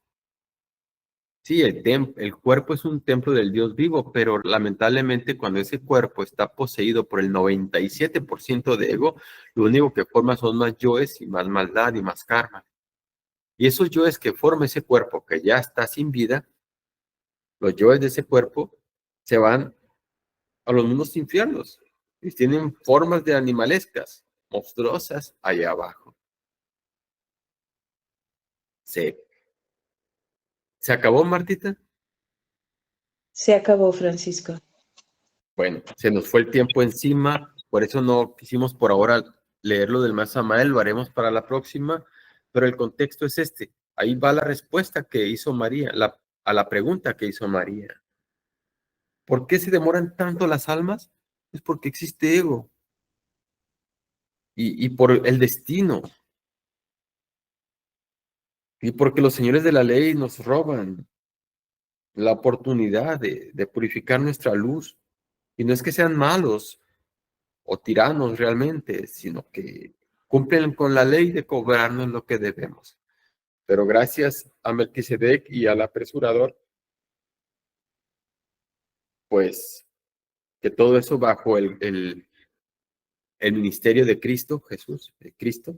Speaker 1: Sí, el cuerpo es un templo del Dios vivo, pero lamentablemente cuando ese cuerpo está poseído por el 97% de ego, lo único que forma son más yoes y más maldad y más karma. Y esos yoes que forma ese cuerpo que ya está sin vida, los yoes de ese cuerpo se van a los mundos infiernos y tienen formas de animalescas, monstruosas allá abajo. ¿Se acabó, Martita?
Speaker 3: Se acabó, Francisco.
Speaker 1: Bueno, se nos fue el tiempo encima, por eso no quisimos por ahora leerlo del más Samael, lo haremos para la próxima, pero el contexto es este. Ahí va la respuesta que hizo María, a la pregunta que hizo María. ¿Por qué se demoran tanto las almas? Es porque existe ego y por el destino y porque los señores de la ley nos roban la oportunidad de purificar nuestra luz. Y no es que sean malos, o tiranos realmente, sino que cumplen con la ley de cobrarnos lo que debemos. Pero gracias a Melquisedec y al apresurador, pues que todo eso bajo el ministerio de Cristo, Jesús, de Cristo,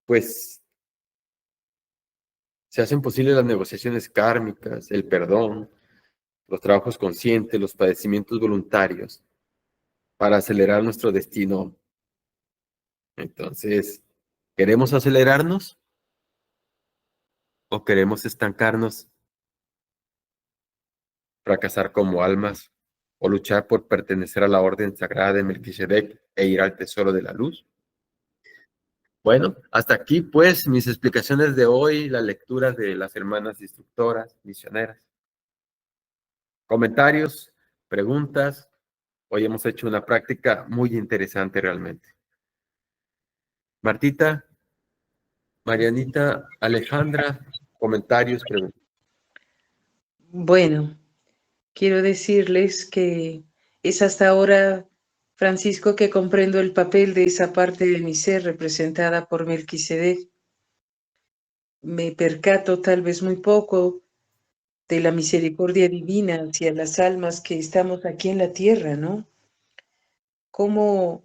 Speaker 1: pues se hacen posibles las negociaciones kármicas, el perdón, los trabajos conscientes, los padecimientos voluntarios, para acelerar nuestro destino. Entonces, ¿queremos acelerarnos o queremos estancarnos, fracasar como almas o luchar por pertenecer a la orden sagrada de Melquisedec e ir al tesoro de la luz? Bueno, hasta aquí pues mis explicaciones de hoy, la lectura de las hermanas instructoras, misioneras. Comentarios, preguntas. Hoy hemos hecho una práctica muy interesante realmente. Martita, Marianita, Alejandra, comentarios, preguntas.
Speaker 3: Bueno, quiero decirles que es hasta ahora, Francisco, que comprendo el papel de esa parte de mi ser representada por Melquisedec. Me percato tal vez muy poco de la misericordia divina hacia las almas que estamos aquí en la tierra, ¿no? ¿Cómo,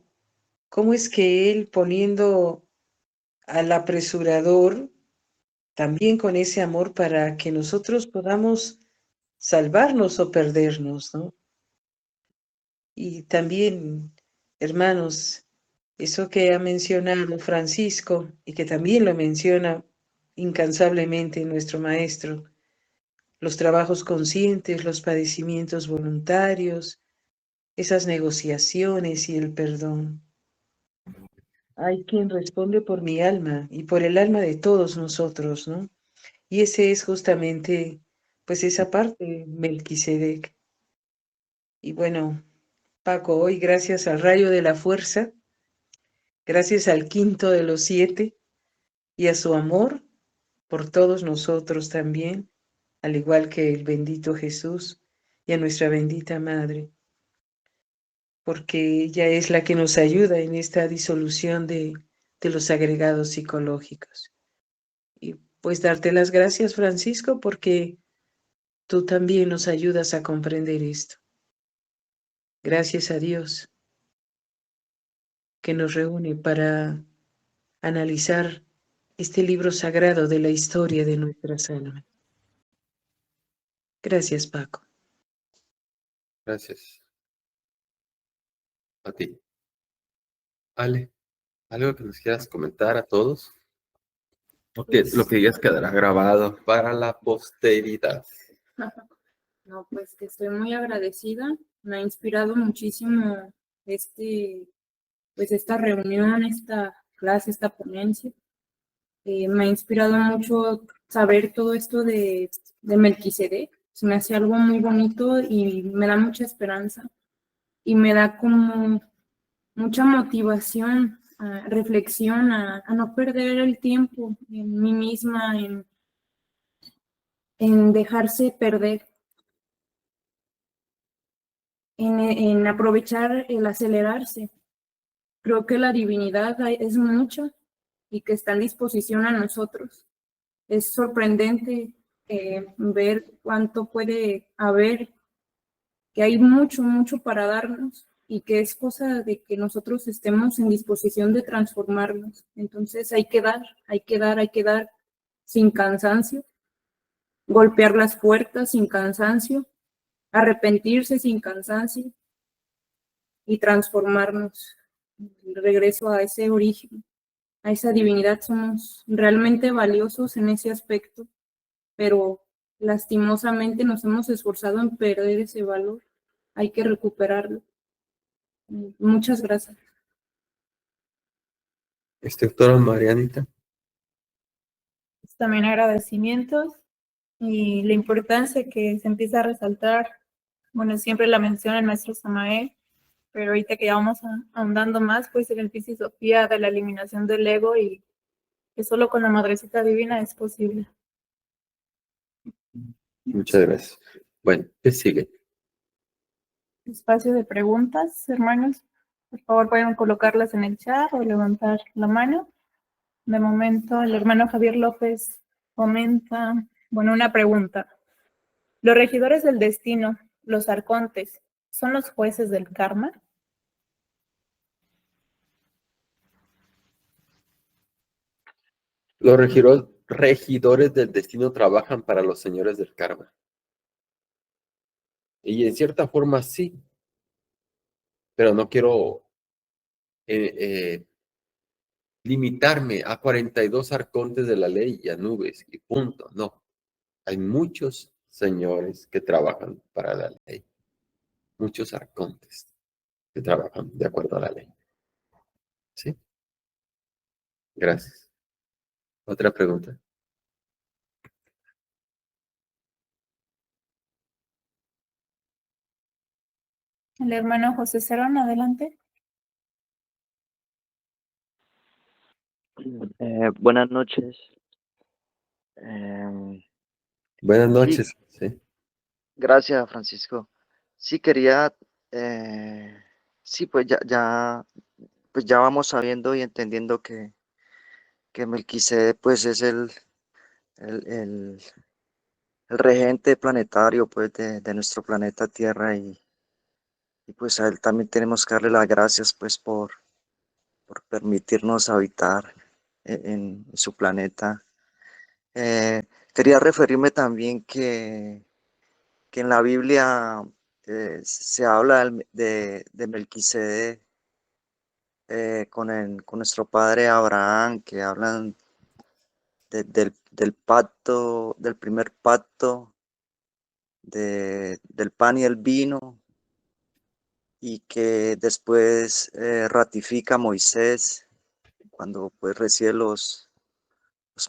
Speaker 3: cómo es que Él poniendo al apresurador, también con ese amor para que nosotros podamos salvarnos o perdernos, ¿no? Y también, hermanos, eso que ha mencionado Francisco y que también lo menciona incansablemente nuestro maestro, los trabajos conscientes, los padecimientos voluntarios, esas negociaciones y el perdón. Hay quien responde por mi alma y por el alma de todos nosotros, ¿no? Y ese es justamente, pues esa parte, Melquisedec. Y bueno, Paco, hoy gracias al rayo de la fuerza, gracias al quinto de los 7 y a su amor por todos nosotros también, al igual que el bendito Jesús y a nuestra bendita Madre, porque ella es la que nos ayuda en esta disolución de los agregados psicológicos. Y pues darte las gracias, Francisco, porque tú también nos ayudas a comprender esto. Gracias a Dios que nos reúne para analizar este libro sagrado de la historia de nuestras almas. Gracias, Paco.
Speaker 1: Gracias a ti. Ale, ¿algo que nos quieras comentar a todos? Porque lo que digas quedará grabado para la posteridad.
Speaker 4: No, pues que estoy muy agradecida. Me ha inspirado muchísimo pues esta reunión, esta clase, esta ponencia. Me ha inspirado mucho saber todo esto de Melquisedec. Se me hace algo muy bonito y me da mucha esperanza y me da como mucha motivación, reflexión, a no perder el tiempo en mí misma, en dejarse perder, en aprovechar el acelerarse. Creo que la divinidad es mucha y que está en disposición a nosotros. Es sorprendente ver cuánto puede haber, que hay mucho, mucho para darnos y que es cosa de que nosotros estemos en disposición de transformarnos. Entonces hay que dar, hay que dar, hay que dar sin cansancio, golpear las puertas sin cansancio, arrepentirse sin cansancio y transformarnos. Regreso a ese origen, a esa divinidad. Somos realmente valiosos en ese aspecto, pero lastimosamente nos hemos esforzado en perder ese valor. Hay que recuperarlo. Muchas gracias.
Speaker 1: Doctora Marianita.
Speaker 2: También agradecimientos y la importancia que se empieza a resaltar. Bueno, siempre la menciona el maestro Samael, pero ahorita que ya vamos ahondando más, pues en el Filosofía de la eliminación del ego y que solo con la Madrecita Divina es posible.
Speaker 1: Muchas gracias. Bueno, ¿qué sigue?
Speaker 2: Espacio de preguntas, hermanos. Por favor, pueden colocarlas en el chat o levantar la mano. De momento, el hermano Javier López comenta, bueno, una pregunta. ¿Los regidores del destino, los arcontes, son los jueces del karma?
Speaker 1: Los regidores del destino trabajan para los señores del karma. Y en cierta forma sí, pero no quiero limitarme a 42 arcontes de la ley y a nubes y punto. No, hay muchos señores que trabajan para la ley, muchos arcontes que trabajan de acuerdo a la ley. ¿Sí? Gracias. Otra pregunta.
Speaker 2: El hermano José Cerón, adelante.
Speaker 5: Buenas noches.
Speaker 1: Buenas
Speaker 5: Sí,
Speaker 1: noches. ¿Sí?
Speaker 5: Gracias, Francisco. Sí, quería, eh, sí, pues ya vamos sabiendo y entendiendo que Melquisedec, pues es el, el, el regente planetario, pues, de nuestro planeta Tierra y pues a él también tenemos que darle las gracias, pues, por permitirnos habitar en su planeta. Eh, Quería referirme también que en la Biblia se habla de Melquisedec con nuestro padre Abraham, que hablan del pacto, del primer pacto, del pan y el vino, y que después ratifica Moisés cuando pues recibe los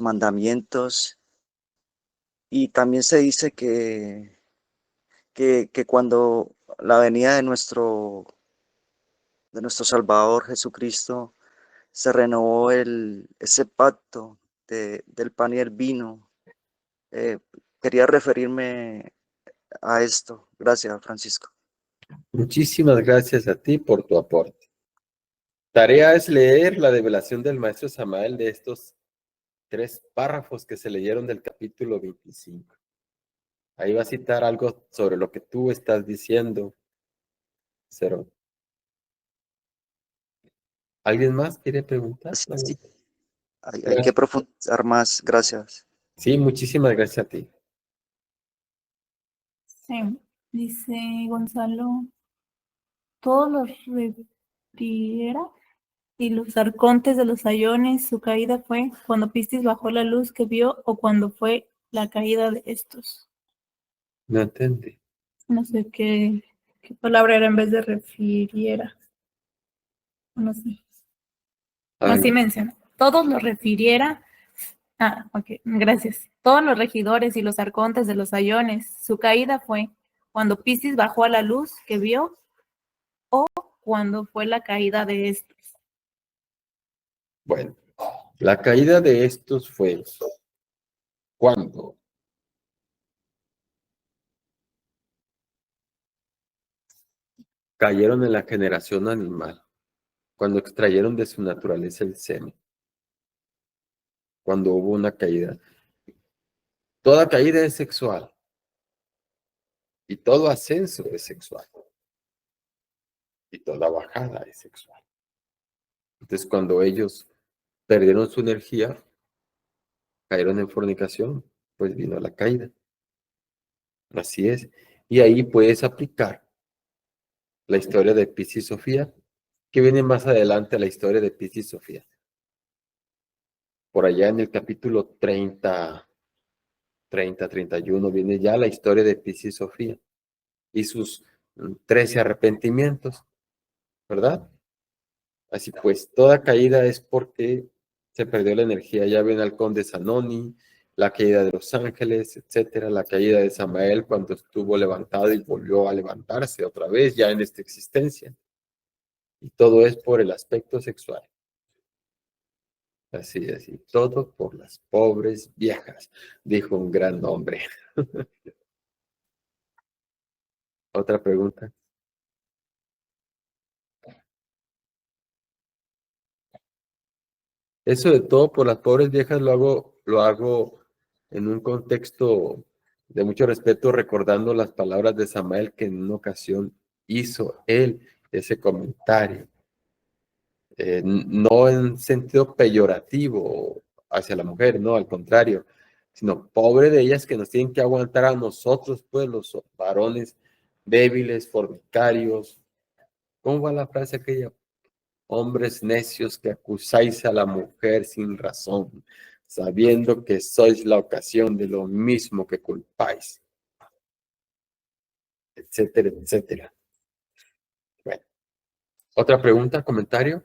Speaker 5: mandamientos. Y también se dice que cuando la venida de nuestro Salvador Jesucristo se renovó ese pacto del pan y el vino. Eh, Quería referirme a esto. Gracias, Francisco.
Speaker 1: Muchísimas gracias a ti por tu aporte. Tarea es leer la develación del maestro Samael de estos 3 párrafos que se leyeron del capítulo 25. Ahí va a citar algo sobre lo que tú estás diciendo, Cero. ¿Alguien más quiere preguntar?
Speaker 5: Sí, hay que
Speaker 1: Gracias.
Speaker 5: profundizar más. Gracias.
Speaker 1: Sí, muchísimas gracias a ti.
Speaker 2: Sí, dice Gonzalo, todos los refiriera y los arcontes de los sayones, su caída fue cuando Pistis bajó la luz que vio o cuando fue la caída de estos.
Speaker 1: No entendí.
Speaker 2: No sé qué palabra era en vez de refiriera. No sé. Así
Speaker 1: Ay,
Speaker 2: menciona. Todos los refiriera. Ah, ok, gracias. Todos los regidores y los arcontes de los sayones, su caída fue cuando Piscis bajó a la luz que vio o cuando fue la caída de estos.
Speaker 1: bueno, la caída de estos fue cuando cayeron en la generación animal, cuando extrayeron de su naturaleza el semen, cuando hubo una caída. Toda caída es sexual y todo ascenso es sexual y toda bajada es sexual. Entonces, cuando ellos perdieron su energía, cayeron en fornicación, pues vino la caída. Así es. Y ahí puedes aplicar la historia de Piscis y Sofía, que viene más adelante a la historia de Piscis y Sofía. Por allá en el capítulo 31 viene ya la historia de Piscis y Sofía y sus 13 arrepentimientos, ¿verdad? Así pues, toda caída es porque se perdió la energía. Ya ven al conde Zanoni, la caída de los ángeles, etcétera, la caída de Samael cuando estuvo levantado y volvió a levantarse otra vez ya en esta existencia. Y todo es por el aspecto sexual. Así es, y todo por las pobres viejas, dijo un gran hombre. Otra pregunta. Eso de todo por las pobres viejas lo hago en un contexto de mucho respeto, recordando las palabras de Samael que en una ocasión hizo él ese comentario. No en sentido peyorativo hacia la mujer, no, al contrario, sino pobre de ellas que nos tienen que aguantar a nosotros, pues los varones débiles, fornicarios. ¿Cómo va la frase aquella? Hombres necios que acusáis a la mujer sin razón, sabiendo que sois la ocasión de lo mismo que culpáis, etcétera, etcétera. Bueno, ¿otra pregunta, comentario?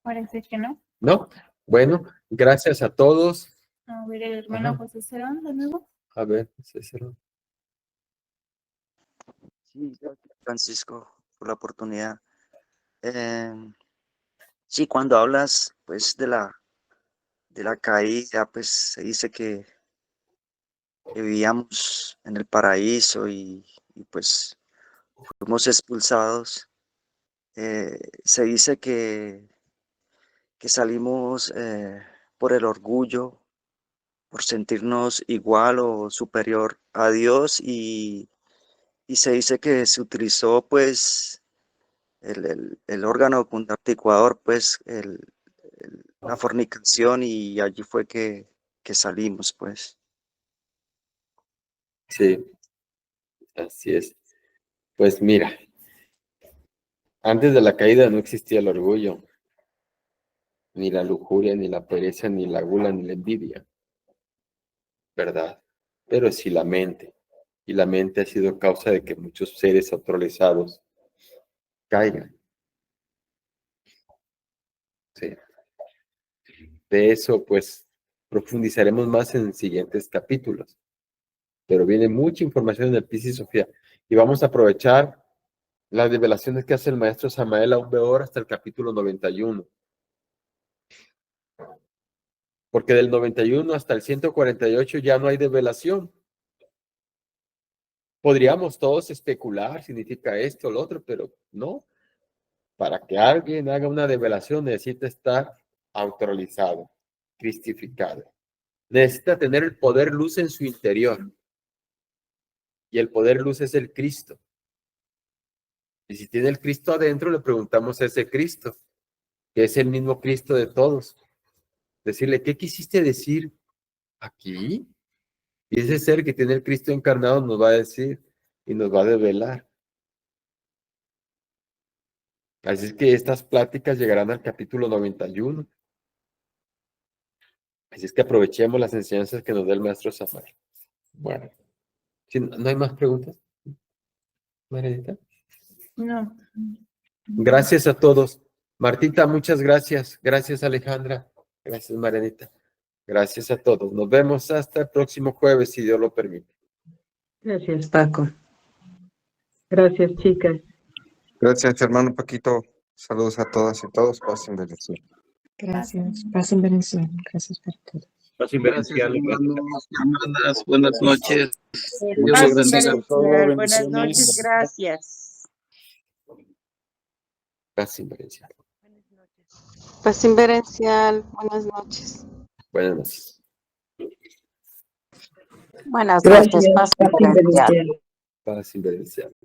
Speaker 2: Parece que no.
Speaker 1: ¿No? Bueno, gracias a todos.
Speaker 2: A ver, el hermano
Speaker 1: Ajá.
Speaker 2: José Serán de nuevo.
Speaker 1: A ver, César.
Speaker 5: Sí, gracias, Francisco, por la oportunidad. Sí, cuando hablas pues la caída, pues se dice que vivíamos en el paraíso y pues fuimos expulsados. Se dice que salimos por el orgullo, por sentirnos igual o superior a Dios y se dice que se utilizó pues el órgano contarticulador, pues la fornicación y allí fue que salimos pues.
Speaker 1: Sí, así es. Pues mira, antes de la caída no existía el orgullo, ni la lujuria, ni la pereza, ni la gula, ni la envidia, ¿verdad? Pero sí la mente. Y la mente ha sido causa de que muchos seres autorizados caigan. Sí. De eso, pues, profundizaremos más en siguientes capítulos. Pero viene mucha información en el Piscis Sofía. Y vamos a aprovechar las revelaciones que hace el maestro Samael Aumbeor hasta el capítulo 91. Porque del 91 hasta el 148 ya no hay revelación. Podríamos todos especular, significa esto o lo otro, pero no. Para que alguien haga una revelación necesita estar autorizado, cristificado. Necesita tener el poder luz en su interior. Y el poder luz es el Cristo. Y si tiene el Cristo adentro, le preguntamos a ese Cristo, que es el mismo Cristo de todos. Decirle, ¿qué quisiste decir aquí? Y ese ser que tiene el Cristo encarnado nos va a decir y nos va a develar. Así es que estas pláticas llegarán al capítulo 91. Así es que aprovechemos las enseñanzas que nos da el maestro Samael. Bueno, ¿no hay más preguntas, Marenita?
Speaker 2: No.
Speaker 1: Gracias a todos. Martita, muchas gracias. Gracias, Alejandra. Gracias, Marenita. Gracias a todos. Nos vemos hasta el próximo jueves, si Dios lo permite.
Speaker 3: Gracias, Paco. Gracias, chicas.
Speaker 6: Gracias, hermano Paquito. Saludos a todas y todos. Pasen bendición.
Speaker 7: Gracias. Paz en bendición. Gracias por todo.
Speaker 8: Gracias, hermanos, hermanas. Buenas noches. Dios
Speaker 9: Paz
Speaker 8: los
Speaker 9: y
Speaker 8: bendiga.
Speaker 9: bendición. Buenas noches, gracias.
Speaker 1: Paz inverencial.
Speaker 10: Paz inverencial, buenas noches.
Speaker 1: Buenas noches.
Speaker 10: Buenas
Speaker 3: Gracias,
Speaker 10: noches, paz
Speaker 3: Paz
Speaker 10: inverencial.
Speaker 3: inverencial.
Speaker 1: Paz inverencial.